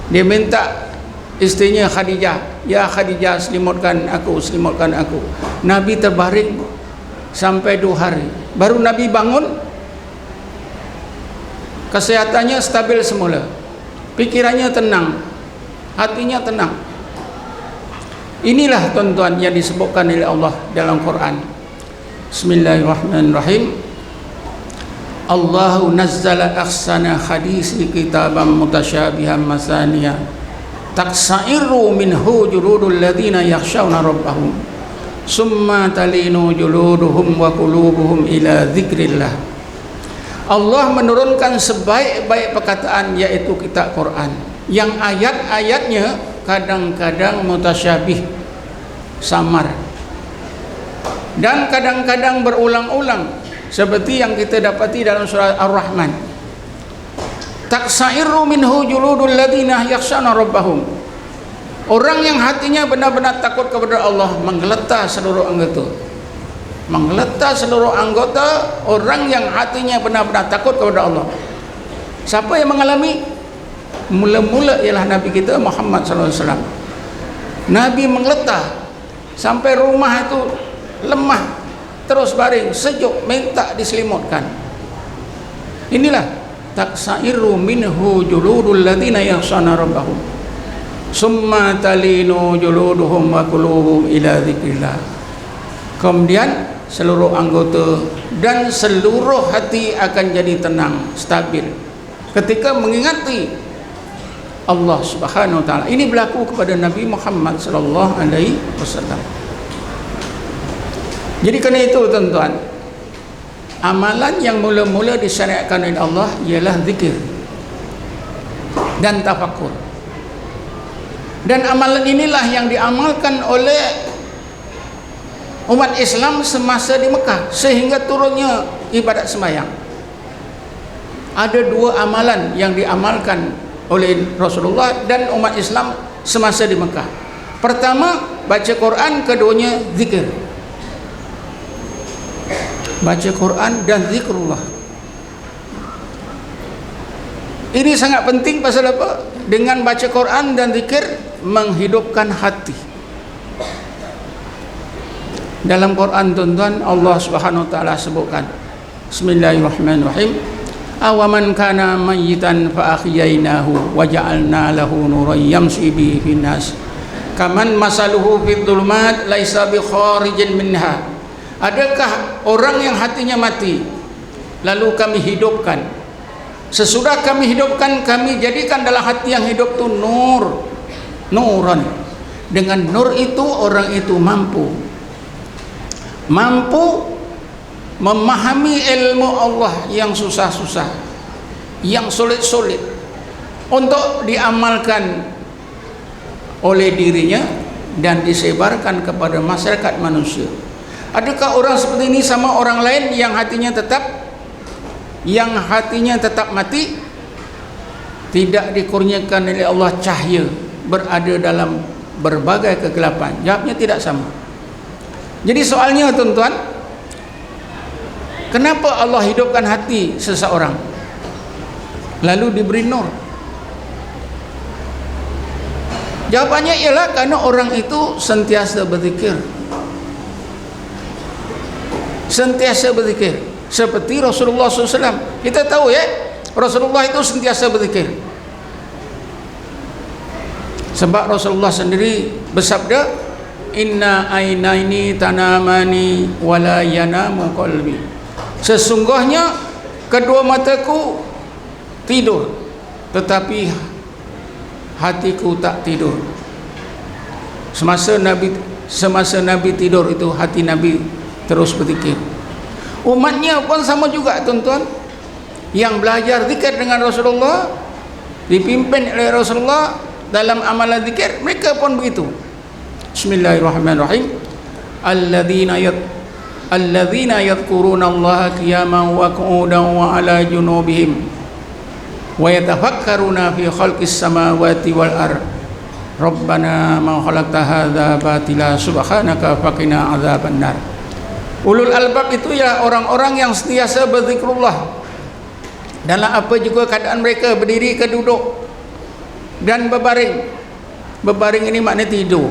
Dia minta istrinya Khadijah, ya Khadijah, selimutkan aku, selimutkan aku. Nabi terbaring sampai 2 hari. Baru Nabi bangun, kesehatannya stabil semula, pikirannya tenang, hatinya tenang. Inilah tuan-tuan yang disebutkan oleh Allah dalam Quran. Bismillahirrahmanirrahim. Allahu nazzala ahsana hadisi kitaban mutasyabihan masaniya taqsairu minhu juludul ladina yakhshawna rabbahum summa talinu juluduhum wa qulubuhum ila dzikrillah. Allah menurunkan sebaik-baik perkataan, yaitu kitab Quran, yang ayat-ayatnya kadang-kadang mutasyabih, samar, dan kadang-kadang berulang-ulang, seperti yang kita dapati dalam surah Ar-Rahman. Taqsairu minhu juludul ladina yakhshawna rabbahum. Orang yang hatinya benar-benar takut kepada Allah menggeletar seluruh anggota. Menggeletar seluruh anggota orang yang hatinya benar-benar takut kepada Allah. Siapa yang mengalami? Mula-mula ialah Nabi kita Muhammad sallallahu alaihi wasallam. Nabi menggeletar sampai rumah itu lemah, terus baring, sejuk, minta diselimutkan. Inilah taqsairu minhu juludul ladina yakhshawna rabbahum summa talinu juluduhum wa qulubuhum ila dzikrillah. Kemudian seluruh anggota dan seluruh hati akan jadi tenang, stabil ketika mengingati Allah Subhanahu wa taala. Ini berlaku kepada Nabi Muhammad sallallahu alaihi wasallam. Jadi kerana itu tuan-tuan, amalan yang mula-mula disyariatkan oleh Allah ialah zikir dan tafakkur. Dan amalan inilah yang diamalkan oleh umat Islam semasa di Mekah sehingga turunnya ibadat sembahyang. Ada 2 amalan yang diamalkan oleh Rasulullah dan umat Islam semasa di Mekah. Pertama, baca Quran, keduanya zikir. Baca Quran dan zikrullah. Ini sangat penting. Pasal apa? Dengan baca Quran dan zikir menghidupkan hati. Dalam Quran tuan-tuan, Allah Subhanahu wa taala sebutkan, Bismillahirrahmanirrahim, awaman kana mayyitan fa ahyainahu wa ja'alna lahu nuran yamshi bihi fin nas kaman masaluhu fid dhulumat laisa bi kharijin minha. Adakah orang yang hatinya mati lalu kami hidupkan? Sesudah kami hidupkan, kami jadikan dalam hati yang hidup itu nur, nuran. Dengan nur itu orang itu mampu memahami ilmu Allah yang susah-susah, yang sulit-sulit untuk diamalkan oleh dirinya dan disebarkan kepada masyarakat manusia. Adakah orang seperti ini sama orang lain yang hatinya tetap mati, tidak dikurniakan oleh Allah cahaya, berada dalam berbagai kegelapan? Jawabnya tidak sama. Jadi soalnya tuan-tuan, kenapa Allah hidupkan hati seseorang lalu diberi nur? Jawabannya ialah karena orang itu sentiasa berzikir. Sentiasa berzikir. Seperti Rasulullah SAW. Kita tahu ya, Rasulullah itu sentiasa berzikir. Sebab Rasulullah sendiri bersabda, inna ainaini tanamani wala yanamu qalbi. Sesungguhnya kedua mataku tidur, tetapi hatiku tak tidur. Semasa Nabi tidur itu, hati Nabi terus berzikir. Umatnya pun sama juga tuan-tuan, yang belajar zikir dengan Rasulullah, dipimpin oleh Rasulullah dalam amalan zikir, mereka pun begitu. Bismillahirrahmanirrahim. Alladzina yadhkuruna Allah qiyaman wa qu'udan wa ala junubihim wa yatafakkaruna fi khalqis samawati wal ard. Rabbana ma khalaqta hadza batila subhanaka faqina adzabannar. Ulul albab itu ya orang-orang yang sentiasa berzikrullah dalam apa juga keadaan mereka, berdiri ke duduk dan berbaring. Berbaring ini maknanya tidur.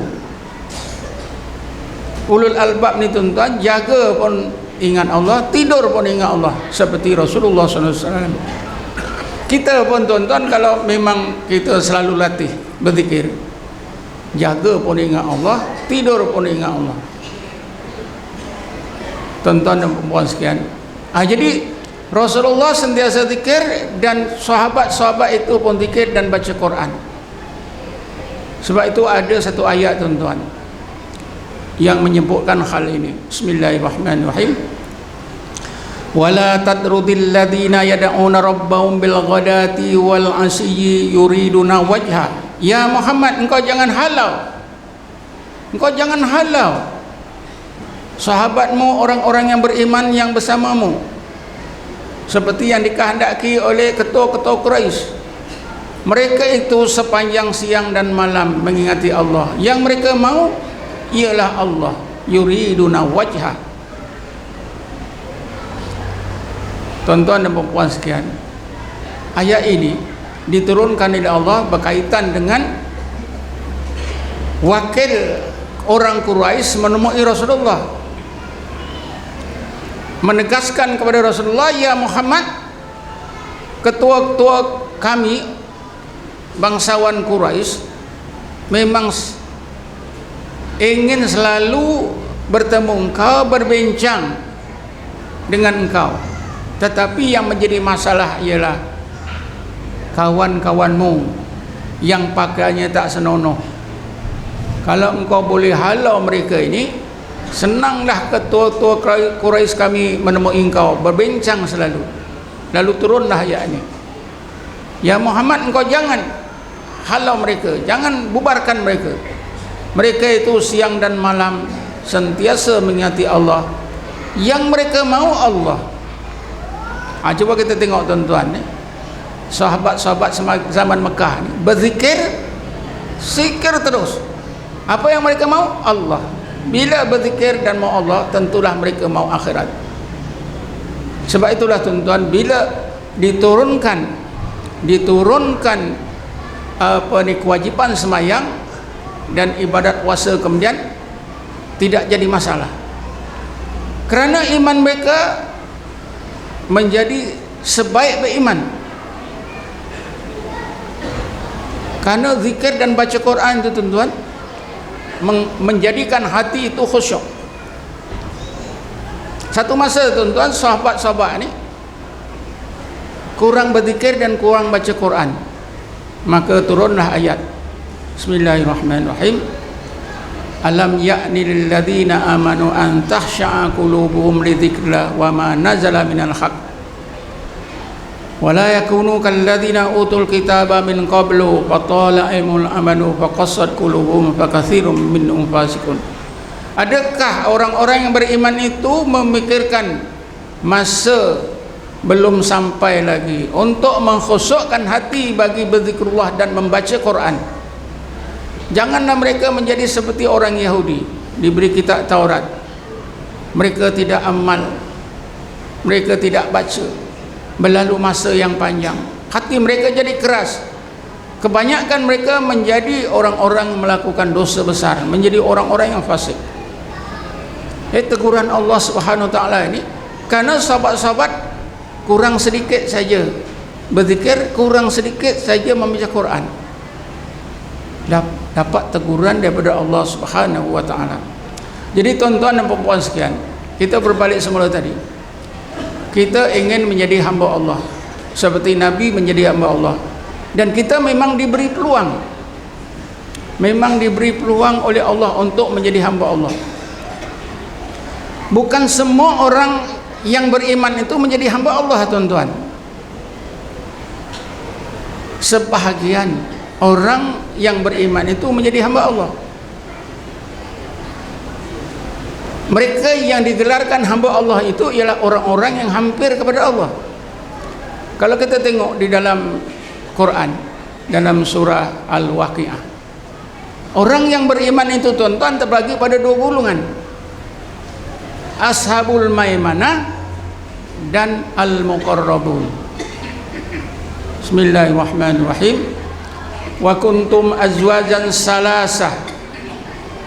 Ulul albab ni tuan-tuan, jaga pun ingat Allah, tidur pun ingat Allah, seperti Rasulullah SAW. Kita pun tuan-tuan, kalau memang kita selalu latih berzikir, jaga pun ingat Allah, tidur pun ingat Allah. Tuan-tuan dan puan sekalian, jadi Rasulullah sentiasa zikir dan sahabat-sahabat itu pun zikir dan baca Quran. Sebab itu ada satu ayat tuan-tuan yang menyebutkan hal ini. Bismillahirrahmanirrahim. Wala tadrudil ladina yad'una rabbahum bil ghadati wal 'ashiyyi yuriduna wajha. Ya Muhammad, engkau jangan halau. Engkau jangan halau sahabatmu, orang-orang yang beriman yang bersamamu, seperti yang dikehendaki oleh ketua-ketua Quraisy. Mereka itu sepanjang siang dan malam mengingati Allah. Yang mereka mau ialah Allah, yuriduna wajha. Tuan-tuan dan puan sekalian, ayat ini diturunkan oleh Allah berkaitan dengan wakil orang Quraisy menemui Rasulullah, menegaskan kepada Rasulullah, ya Muhammad, ketua-ketua kami bangsawan Quraisy memang ingin selalu bertemu engkau, berbincang dengan engkau, tetapi yang menjadi masalah ialah kawan-kawanmu yang pakaiannya tak senonoh. Kalau engkau boleh halau mereka ini, senanglah ketua-ketua Quraisy kami menemui engkau, berbincang selalu. Lalu turunlah ayat ini. Ya Muhammad, engkau jangan halau mereka, jangan bubarkan mereka. Mereka itu siang dan malam sentiasa mengingati Allah. Yang mereka mau Allah. Coba kita tengok tuan-tuan, sahabat-sahabat zaman Mekah ni berzikir, zikir terus. Apa yang mereka mau? Allah. Bila berzikir dan mau Allah, tentulah mereka mau akhirat. Sebab itulah tuan-tuan, bila diturunkan kewajipan semayang dan ibadat puasa kemudian tidak jadi masalah, kerana iman mereka menjadi sebaik beriman. Karena zikir dan baca Quran itu tuan-tuan menjadikan hati itu khusyuk. Satu masa tuan-tuan, sahabat-sahabat ni kurang berzikir dan kurang baca Quran, maka turunlah ayat Bismillahirrahmanirrahim. Alam ya'ni lil ladzina amanu an tahsha'a qulubuhum li dzikrillah wa ma nazala minal haq wala yakunu kalladzina utul kitaba min qablu fatala aymul amanu faqassat qulubuhum fakatsirum minhum fasiqun. Adakah orang-orang yang beriman itu memikirkan masa belum sampai lagi untuk mengkhusukkan hati bagi berzikrullah dan membaca Quran? Janganlah mereka menjadi seperti orang Yahudi, diberi kitab Taurat, mereka tidak amal, mereka tidak baca, berlalu masa yang panjang, hati mereka jadi keras. Kebanyakan mereka menjadi orang-orang melakukan dosa besar, menjadi orang-orang yang fasik. Teguran Allah Subhanahu wa taala ini karena sahabat-sahabat kurang sedikit saja berzikir, kurang sedikit saja membaca Quran, dapat teguran daripada Allah Subhanahu wa taala. Jadi tuan-tuan dan puan-puan sekalian, kita berbalik semula tadi. Kita ingin menjadi hamba Allah seperti Nabi menjadi hamba Allah, dan kita memang diberi peluang, memang diberi peluang oleh Allah untuk menjadi hamba Allah. Bukan semua orang yang beriman itu menjadi hamba Allah, tuan-tuan. Sebahagian orang yang beriman itu menjadi hamba Allah. Mereka yang digelarkan hamba Allah itu ialah orang-orang yang hampir kepada Allah. Kalau kita tengok di dalam Quran, dalam surah Al-Waqi'ah, orang yang beriman itu, tuan-tuan, terbagi pada dua golongan: Ashabul Maimanah dan Al-Muqarrabun. Bismillahirrahmanirrahim. Wa kuntum azwajan salasah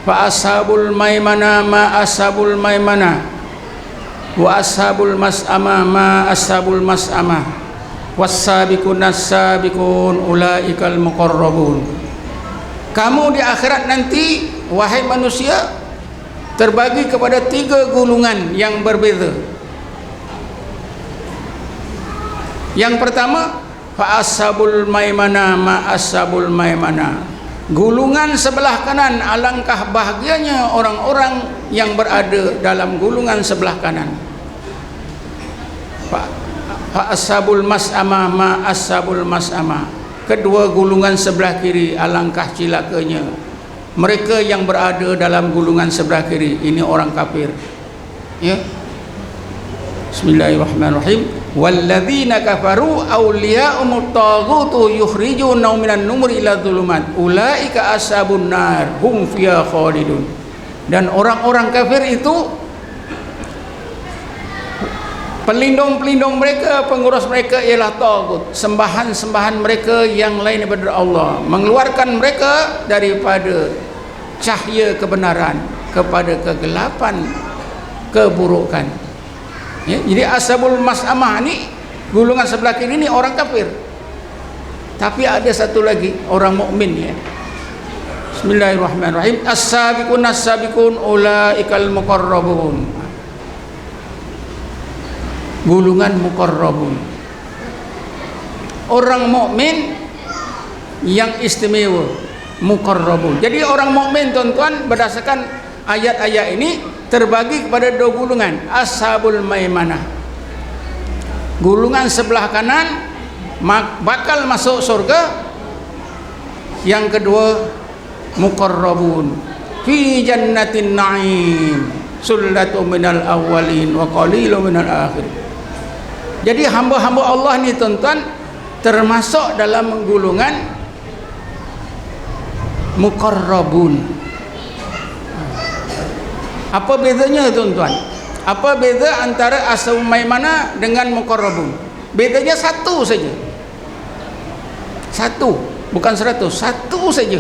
fa ashabul maimanah ma ashabul maimanah wa ashabul mas'amah ma ashabul mas'amah was-sabiqun as-sabiqun ulaikal muqarrabun. Kamu di akhirat nanti, wahai manusia, terbagi kepada tiga golongan yang berbeza. Yang pertama, fa ashabul maimanah ma ashabul maimanah. Golongan sebelah kanan, alangkah bahagianya orang-orang yang berada dalam golongan sebelah kanan. Fa ashabul mas'amah ma ashabul mas'amah. Kedua golongan sebelah kiri, alangkah cilakanya mereka yang berada dalam golongan sebelah kiri. Ini orang kafir, ya. Bismillahirrahmanirrahim. Walladzina kafaru awliya'umut taghutu yukhrijuna minan nuri ila dhulumat ulaika ashabun nar hum fiha khalidun. Dan orang-orang kafir itu pelindung-pelindung mereka, pengurus mereka ialah taghut, sembahan-sembahan mereka yang lain daripada Allah, mengeluarkan mereka daripada cahaya kebenaran kepada kegelapan keburukan. Ya, jadi ashabul mas'amah ni, golongan sebelah kiri ni orang kafir. Tapi ada satu lagi orang mukmin, ya. Bismillahirrahmanirrahim. As-sabiqun as-sabiqun ulaikal muqarrabun. Golongan muqarrabun, orang mukmin yang istimewa, muqarrabun. Jadi orang mukmin, tuan-tuan, berdasarkan ayat-ayat ini terbagi kepada dua golongan. Ashabul maimanah, golongan sebelah kanan bakal masuk surga. Yang kedua, muqarrabun fi jannatin na'im sullatu minal awwalin wa qalilun minal akhirin. Jadi hamba-hamba Allah ni, tuan-tuan, termasuk dalam golongan muqarrabun. Apa bezanya, tuan-tuan? Apa beza antara ashabul maimanah dengan muqarrabun? Bedanya satu saja. Satu, bukan 100, satu saja.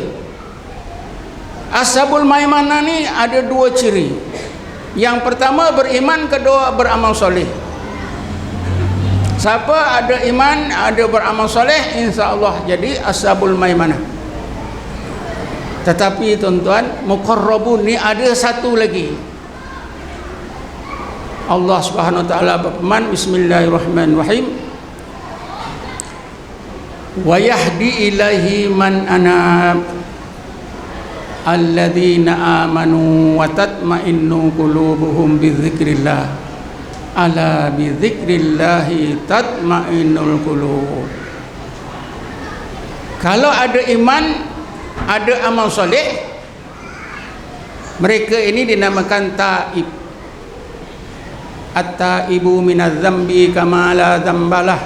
Ashabul maimanah ni ada dua ciri. Yang pertama beriman, kedua beramal soleh. Siapa ada iman, ada beramal soleh, insya-Allah jadi ashabul maimanah. Tetapi, tuan-tuan, muqarrabun ni ada satu lagi. Allah Subhanahu wa taala berfirman, bismillahirrahmanirrahim, wa yahdi ilaihi man anab alladzina amanu wa tatma'innu qulubuhum bidzikrillah ala bi dzikrillahi tatmainnul qulub. Kalau ada iman, ada amal soleh, mereka ini dinamakan taib. At-taibu minadz dzambi kama la dzambalah.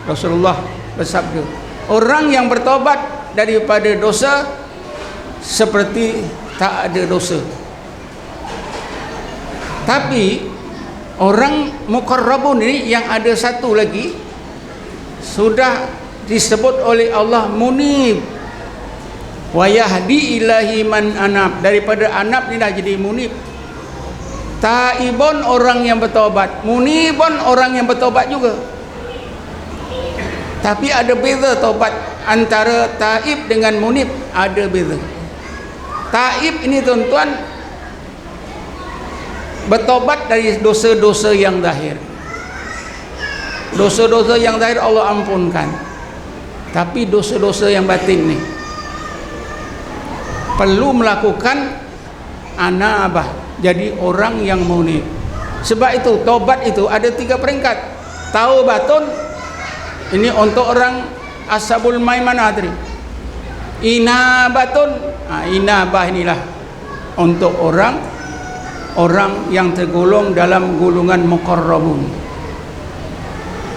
Rasulullah bersabda, orang yang bertobat daripada dosa seperti tak ada dosa. Tapi orang muqarrabun ini yang ada satu lagi sudah disebut oleh Allah munib. Wa yahdi ilahi man anab, daripada anab ni dah jadi munib. Taibun orang yang bertobat, munibun orang yang bertobat juga. Tapi ada beza tobat antara taib dengan munib, ada beza. Taib ini tuan-tuan bertobat dari dosa-dosa yang zahir. Dosa-dosa yang zahir Allah ampunkan. Tapi dosa-dosa yang batin ni perlu melakukan anabah, jadi orang yang munib. Sebab itu taubat itu ada 3 peringkat. Taubatun ini untuk orang ashabul maimanah tadi. Inabatun, inabah inilah untuk orang yang tergolong dalam golongan muqarrabun.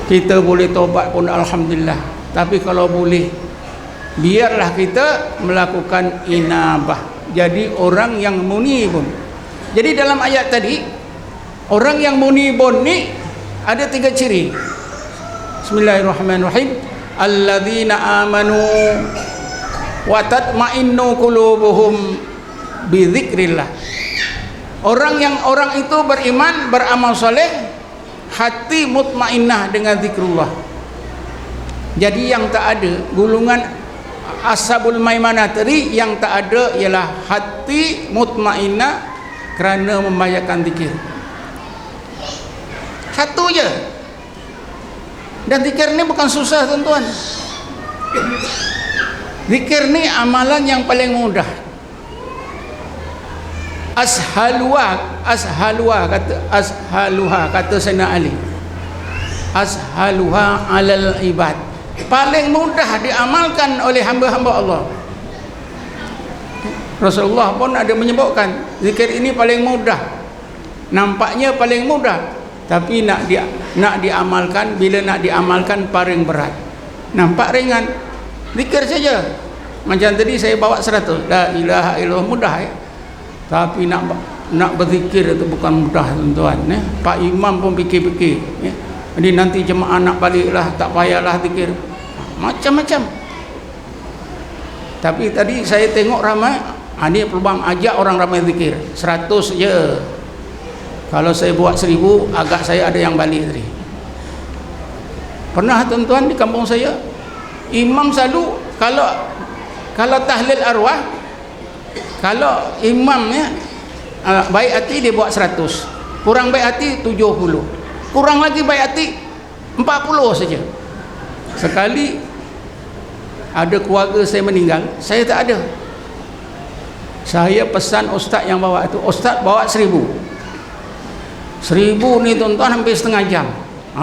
Kita boleh taubat pun alhamdulillah, tapi kalau boleh biarlah kita melakukan inabah, jadi orang yang munibun. Jadi dalam ayat tadi, orang yang munibun ni ada 3 ciri. Bismillahirrahmanirrahim. Alladzina amanu wa tatma'innu qulubuhum bi dzikrillah. Orang itu beriman, beramal soleh, hati mutmainnah dengan zikrullah. Jadi yang tak ada golongan ashabul maimanah tadi, yang tak ada ialah hati mutmainnah kerana membayarkan zikir. Satu je. Dan zikir ni bukan susah tuan-tuan. Zikir ni amalan yang paling mudah. Ashaluha kata Sayyidina Ali. Ashaluha alal ibad. Paling mudah diamalkan oleh hamba-hamba Allah. Rasulullah pun ada menyebutkan zikir ini paling mudah. Nampaknya paling mudah, tapi nak diamalkan, bila nak diamalkan paling berat. Nampak ringan, zikir saja. Macam tadi saya bawa 100, la ilaha illallah, mudah ya. Tapi nak berzikir itu bukan mudah tuan-tuan ya. Pak Imam pun fikir-fikir ya. Jadi nanti jemaah nak baliklah, tak payahlah zikir. Macam-macam. Tapi tadi saya tengok ramai, ini peluang ajak orang ramai zikir. 100 je. Kalau saya buat 1000, agak saya ada yang balik tadi. Pernah tuan-tuan di kampung saya, imam selalu kalau tahlil arwah, kalau imamnya baik hati dia buat 100, kurang baik hati 70, kurang lagi baik hati 40 saja. Sekali ada keluarga saya meninggal, saya tak ada. Saya pesan ustaz yang bawa itu, ustaz bawa 1000 ni tuan-tuan hampir setengah jam.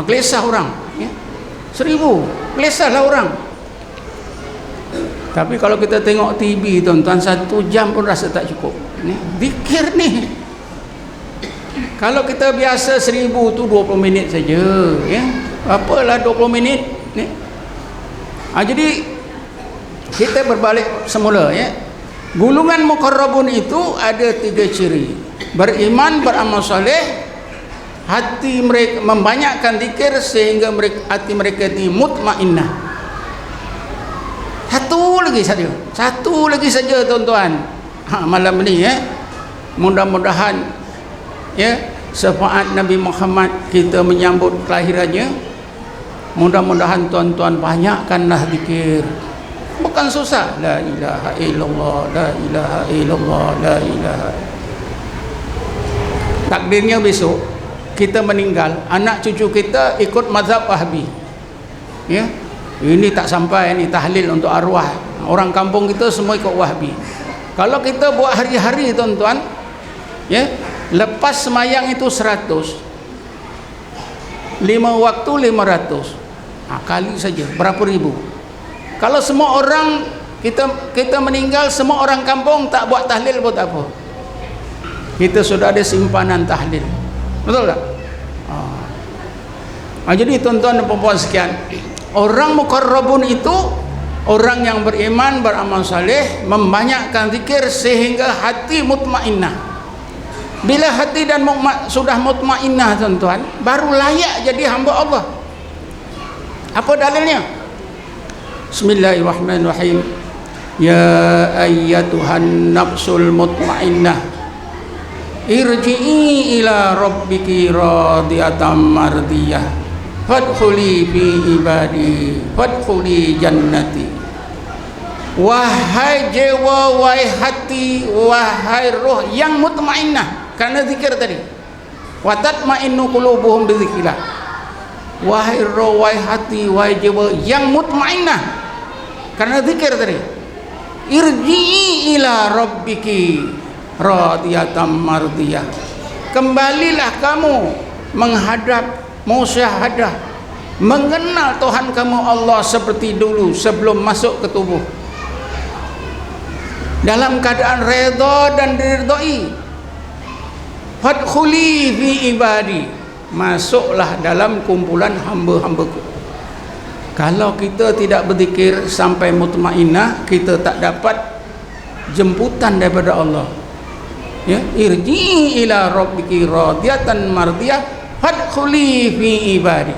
Kelesah orang ya. 1000 kelesahlah orang. Tapi kalau kita tengok TV tuan-tuan, 1 jam pun rasa tak cukup ni. Zikir ni kalau kita biasa 1000 tu 20 minit saja ya. Apalah 20 minit ni. Jadi kita berbalik semula ya. Golongan muqarrabun itu ada 3 ciri. Beriman, beramal soleh, hati mereka membanyakkan zikir sehingga hati mereka ini mutmainnah. Satu lagi saja tuan-tuan. Malam ni ya. Mudah-mudahan ya, syafaat Nabi Muhammad kita menyambut kelahirannya. Mudah-mudahan tuan-tuan banyakkanlah zikir. Bukan susah. La ilaha illallah, la ilaha illallah, la ilaha. Takdirnya besok kita meninggal, anak cucu kita ikut mazhab Wahhabi. Ya. Ini tak sampai ni tahlil untuk arwah. Orang kampung kita semua ikut Wahhabi. Kalau kita buat hari-hari tuan-tuan, ya, lepas semayang itu 100, 5 waktu 500. Kali saja berapa ribu. Kalau semua orang kita meninggal, semua orang kampung tak buat tahlil buat apa? Kita sudah ada simpanan tahlil. Betul tak? Jadi tuan-tuan dan puan-puan sekian, orang muqarrabun itu orang yang beriman, beramal saleh, membanyakkan zikir sehingga hati mutmainnah. Bila hati dan sudah mutmainnah tuan-tuan, baru layak jadi hamba Allah. Apa dalilnya? Bismillahirrahmanirrahim. Ya ayyatuhan nafsul mutmainnah, irji'i ila rabbiki radiyatan mardiyah, fadkhuli fi ibadi, fadkhuli jannati. Wahai jiwa, wahai hati, wahai roh yang mutmainnah karena zikir tadi. Wa tatma'innu qulubuhum bi dzikrillah. Wahai roh, wahai hati, wahai jiwa yang mutmainnah karena zikir tadi. Irji'i ila rabbiki radiyatan mardiyah. Kembalilah kamu menghadap, musyahadah, mengenal Tuhan kamu Allah seperti dulu sebelum masuk ke tubuh, dalam keadaan redha dan diridhai. Fadkhuli fi ibadi, masuklah dalam kumpulan hamba-hambaku. Kalau kita tidak berzikir sampai mutmainnah, kita tak dapat jemputan daripada Allah. Ya, irji'i ila rabbiki radiyatan mardiyah, fadkhuli fi ibadi.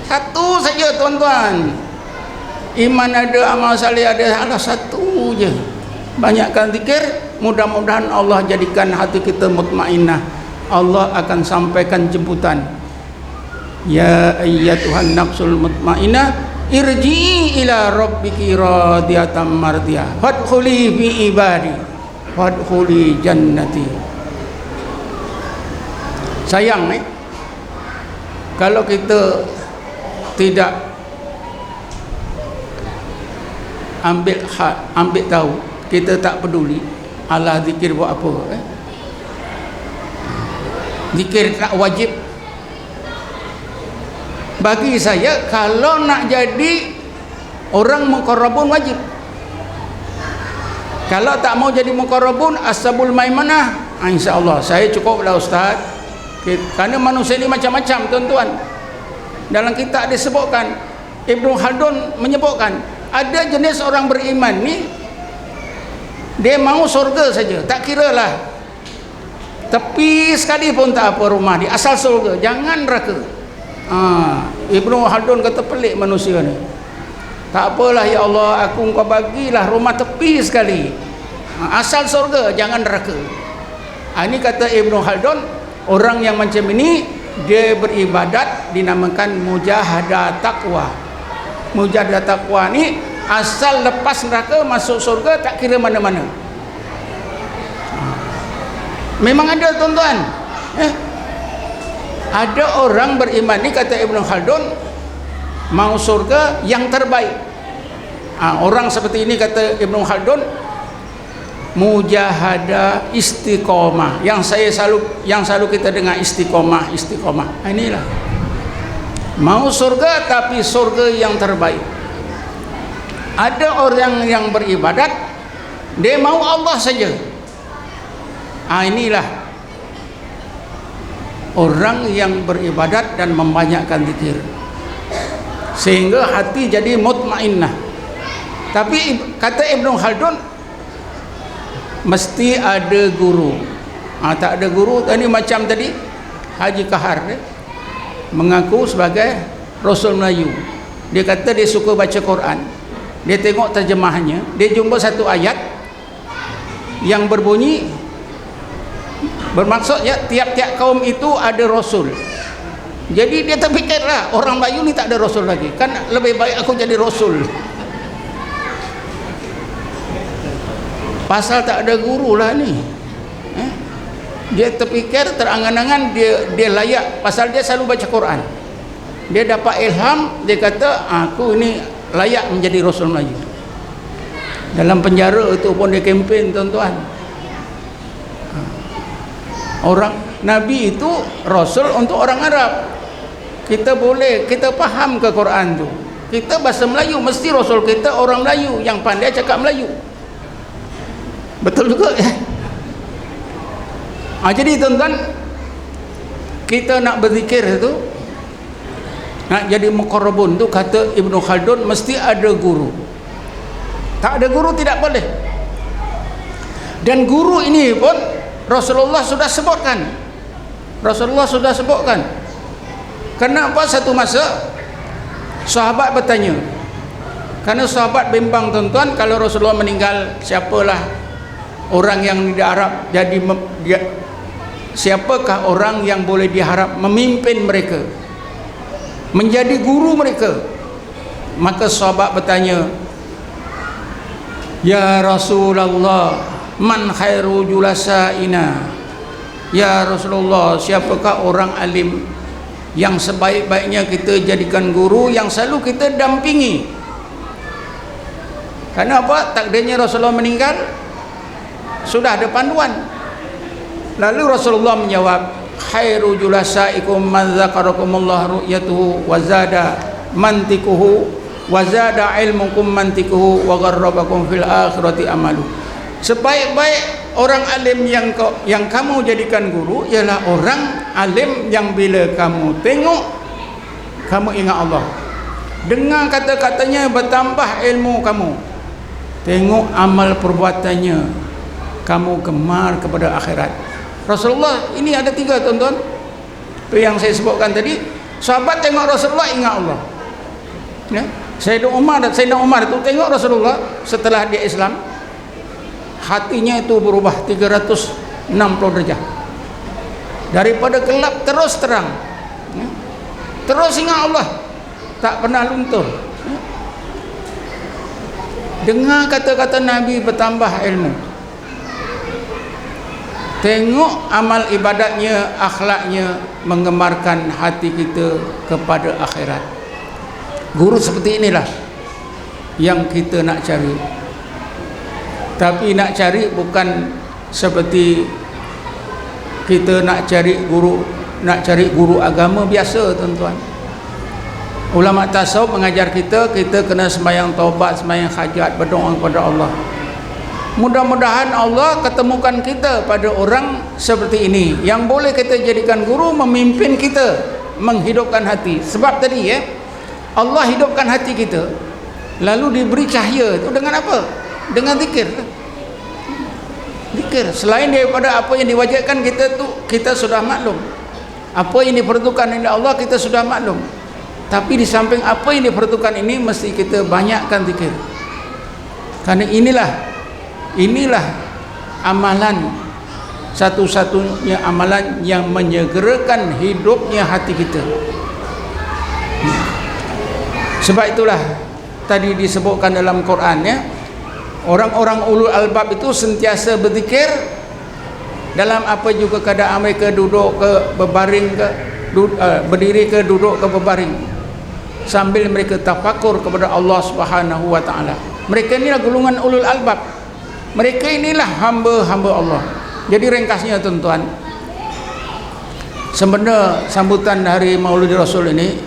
Satu saja tuan-tuan, iman ada, amal saleh ada, salah satu je. Banyakkan zikir, mudah-mudahan Allah jadikan hati kita mutmainnah. Allah akan sampaikan jemputan. Ya ayyatuhan nafsul mutmainnah, irji'i ila rabbiki radiyatan mardiyah, fadkhuli fi ibadi, fadkhuli jannati. Sayang kalau kita tidak ambil tahu, kita tak peduli, Allah zikir buat apa? Zikir tak wajib. Bagi saya, kalau nak jadi orang muqarrabun wajib. Kalau tak mau jadi muqarrabun, ashabul maimanah, insya-Allah saya cukuplah ustaz. Kerana manusia ini macam-macam tuan-tuan. Dalam kitab disebutkan, Ibnu Khaldun menyebutkan, ada jenis orang beriman ni dia mau surga saja, tak kiralah tepi sekali pun tak apa rumah dia, asal surga, jangan neraka. Ibnu Khaldun kata pelik manusia ni. Tak apalah ya Allah, aku engkau bagilah rumah tepi sekali, asal surga, jangan neraka. Ini kata Ibnu Khaldun, orang yang macam ini dia beribadat dinamakan mujahadah takwa. Mujahadah takwa ni asal lepas neraka masuk surga, tak kira mana-mana. Memang ada tuan-tuan, ada orang beriman ni kata Ibnu Khaldun mau surga yang terbaik. Orang seperti ini kata Ibnu Khaldun mujahadah istiqomah, yang selalu kita dengar istiqomah. Inilah mau surga tapi surga yang terbaik. Ada orang yang beribadat dia mau Allah saja. Inilah orang yang beribadat dan membanyakkan zikir sehingga hati jadi mutmainnah. Tapi kata Ibnu Khaldun mesti ada guru. Tak ada guru, ini macam tadi Haji Kahar mengaku sebagai Rasul Melayu. Dia kata dia suka baca Quran, dia tengok terjemahannya, dia jumpa satu ayat yang berbunyi, bermaksud ya tiap-tiap kaum itu ada Rasul. Jadi dia terfikirlah, orang Melayu ni tak ada Rasul lagi, kan lebih baik aku jadi Rasul. Pasal tak ada guru lah ni. Dia terfikir, terangan-angan dia layak, pasal dia selalu baca Quran. Dia dapat ilham, dia kata aku ini layak menjadi Rasul Melayu. Dalam penjara itu pun dia kempen tuan-tuan. Orang Nabi itu Rasul untuk orang Arab. Kita faham ke Quran tu. Kita bahasa Melayu, mesti Rasul kita orang Melayu yang pandai cakap Melayu. Betul juga ya. Jadi tuan-tuan, kita nak berzikir itu, nak jadi muqarrabun tu, kata Ibnu Khaldun, mesti ada guru. Tak ada guru tidak boleh. Dan guru ini pun Rasulullah sudah sebutkan. Kenapa satu masa sahabat bertanya, karena sahabat bimbang tuan-tuan, kalau Rasulullah meninggal, siapalah orang yang diharap jadi siapakah orang yang boleh diharap memimpin mereka, menjadi guru mereka? Maka sahabat bertanya, ya Rasulullah, man khairu julasaina? Ya Rasulullah, siapakah orang alim yang sebaik-baiknya kita jadikan guru, yang selalu kita dampingi? Karena apa? Takdirnya Rasulullah meninggal, sudah ada panduan. Lalu Rasulullah menjawab, khairu julasaikum man dzakarakumullah ru'yatuhu wa zada mantikuhu wa zada ilmukum mantikuhu wa gharrabakum fil akhirati amalu. Sebaik-baik orang alim yang kamu jadikan guru ialah orang alim yang bila kamu tengok, kamu ingat Allah. Dengar kata-katanya, bertambah ilmu kamu. Tengok amal perbuatannya, kamu gemar kepada akhirat. Rasulullah ini ada 3 tuan-tuan. Itu yang saya sebutkan tadi. Sahabat tengok Rasulullah, ingat Allah. Ya? Sayyidina Umar itu tengok Rasulullah setelah dia Islam, hatinya itu berubah 360 derajat. Daripada gelap terus terang. Ya? Terus ingat Allah, tak pernah luntur. Ya? Dengar kata-kata Nabi, bertambah ilmu. Tengok amal ibadatnya, akhlaknya, menggemarkan hati kita kepada akhirat. Guru seperti inilah yang kita nak cari. Tapi nak cari bukan seperti kita nak cari guru agama biasa tuan-tuan. Ulama tasawuf mengajar kita kena sembahyang taubat, sembahyang hajat, berdoa kepada Allah. Mudah-mudahan Allah ketemukan kita pada orang seperti ini yang boleh kita jadikan guru, memimpin kita, menghidupkan hati. Sebab tadi Allah hidupkan hati kita, lalu diberi cahaya itu dengan apa? Dengan zikir. Zikir. Selain daripada apa yang diwajibkan kita sudah maklum. Apa yang diperuntukkan oleh Allah kita sudah maklum. Tapi di samping apa yang diperuntukkan ini, mesti kita banyakkan zikir. Karena inilah amalan, satu-satunya amalan yang menyegerakan hidupnya hati kita. Sebab itulah tadi disebutkan dalam Quran, orang-orang ulul albab itu sentiasa berzikir dalam apa juga keadaan mereka, duduk ke berbaring ke berdiri ke duduk ke berbaring, sambil mereka tafakur kepada Allah Subhanahu wa taala. Mereka inilah golongan ulul albab. Mereka inilah hamba-hamba Allah. Jadi ringkasnya tuan-tuan, sebenarnya sambutan hari Maulid Rasul ini,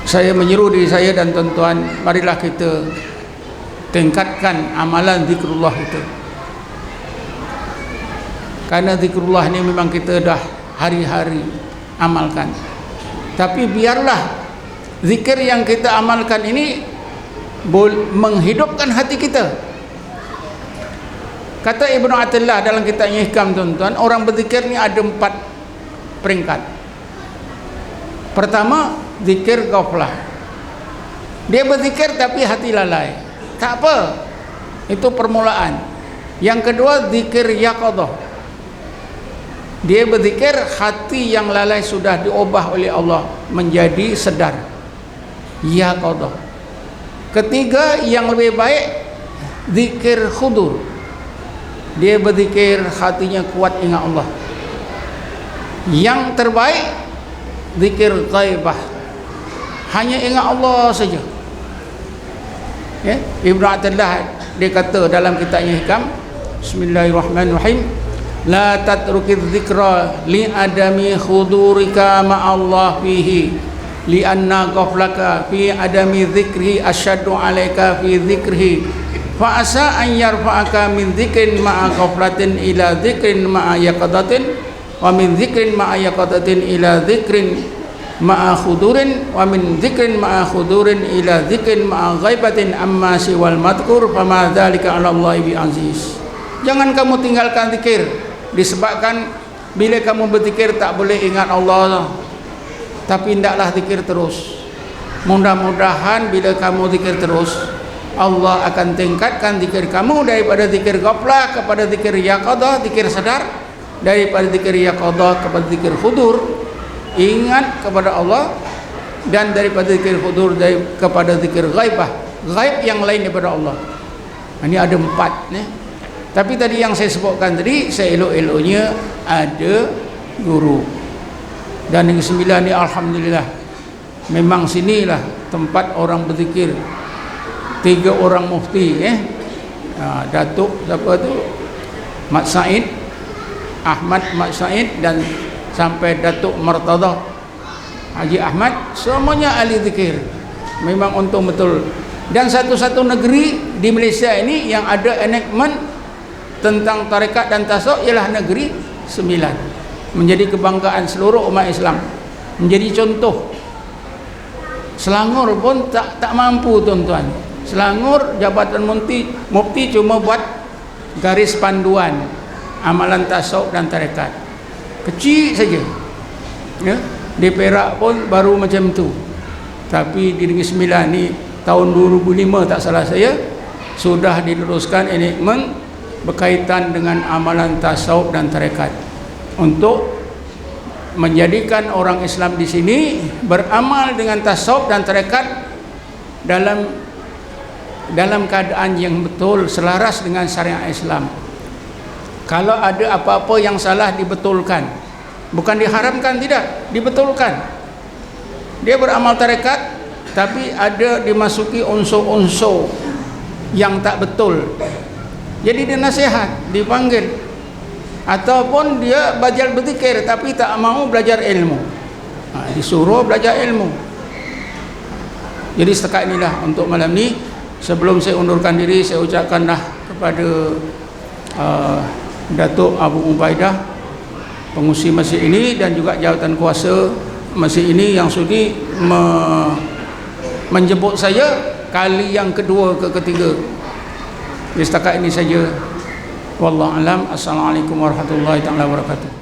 saya menyeru diri saya dan tuan-tuan, marilah kita tingkatkan amalan zikrullah itu. Karena zikrullah ini memang kita dah hari-hari amalkan. Tapi biarlah zikir yang kita amalkan ini menghidupkan hati kita. Kata Ibnu Athaillah dalam kitabnya Hikam tuan-tuan, orang berzikir ni ada 4 peringkat. Pertama, zikir ghaflah. Dia berzikir tapi hati lalai. Tak apa, itu permulaan. Yang kedua, zikir yaqadhah. Dia berzikir, hati yang lalai sudah diubah oleh Allah menjadi sedar, yaqadhah. Ketiga, yang lebih baik, zikir khudur. Dia berzikir, hatinya kuat ingat Allah. Yang terbaik, zikir ghaibah, hanya ingat Allah saja. Ibnu Athaillah dia kata dalam kitabnya Hikam, Bismillahirrahmanirrahim, la tatrukiz dzikra li adami khudurika ma'allah fihi li anna ghaflaka fi adami dzikri asyaddu alaika fi dzikrihi fa asa an yarfa'aka min dzikrin ma'a ghaflatin ila dzikrin ma'a yaqadatin wa min dzikrin ma'a yaqadatin ila dzikrin ma'a khudurin wa min dzikrin ma'a khudurin ila dzikrin ma'a ghaibatin amma siwal madhkur fama dzalika 'ala Allah bi aziz. Jangan kamu tinggalkan zikir, disebabkan bila kamu berzikir tak boleh ingat Allah, tapi hendaklah zikir terus. Mudah-mudahan bila kamu zikir terus, Allah akan tingkatkan zikir kamu daripada zikir ghaflah kepada zikir yaqadah, zikir sadar, daripada zikir yaqadah kepada zikir khudur, ingat kepada Allah, dan daripada zikir khudur kepada zikir ghaibah, ghaib yang lain daripada Allah. Ini ada 4 nih. Tapi tadi yang saya sebutkan tadi, seelok-eloknya ada guru. Dan yang ke-9 ni alhamdulillah, memang sinilah tempat orang berzikir. 3 orang mufti, Datuk siapa tu, Mat Said, Ahmad Mat Said, dan sampai Datuk Martadah Haji Ahmad, semuanya ahli zikir. Memang untung betul. Dan satu-satu negeri di Malaysia ini yang ada enactment tentang tarekat dan tasawuf ialah negeri 9, menjadi kebanggaan seluruh umat Islam, menjadi contoh. Selangor pun tak mampu tuan-tuan. Selangor Jabatan Mufti cuma buat garis panduan amalan tasawuf dan tarekat, kecil saja, ya. Di Perak pun baru macam tu. Tapi di Negeri Sembilan ni tahun 2005 tak salah saya sudah diteruskan enactment berkaitan dengan amalan tasawuf dan tarekat untuk menjadikan orang Islam di sini beramal dengan tasawuf dan tarekat dalam keadaan yang betul, selaras dengan syariat Islam. Kalau ada apa-apa yang salah dibetulkan, bukan diharamkan, tidak, dibetulkan. Dia beramal tarekat tapi ada dimasuki unsur-unsur yang tak betul, jadi dia nasihat, dipanggil. Ataupun dia belajar berzikir tapi tak mau belajar ilmu, disuruh belajar ilmu. Jadi setakat inilah untuk malam ni. Sebelum saya undurkan diri, saya ucapkanlah kepada Datuk Abu Ubaidah, pengurusi masjid ini, dan juga jawatan kuasa masjid ini yang sudi menjemput saya kali yang kedua ke ketiga. Jadi setakat ini saja. Wallahu alam. Assalamualaikum warahmatullahi taala wabarakatuh.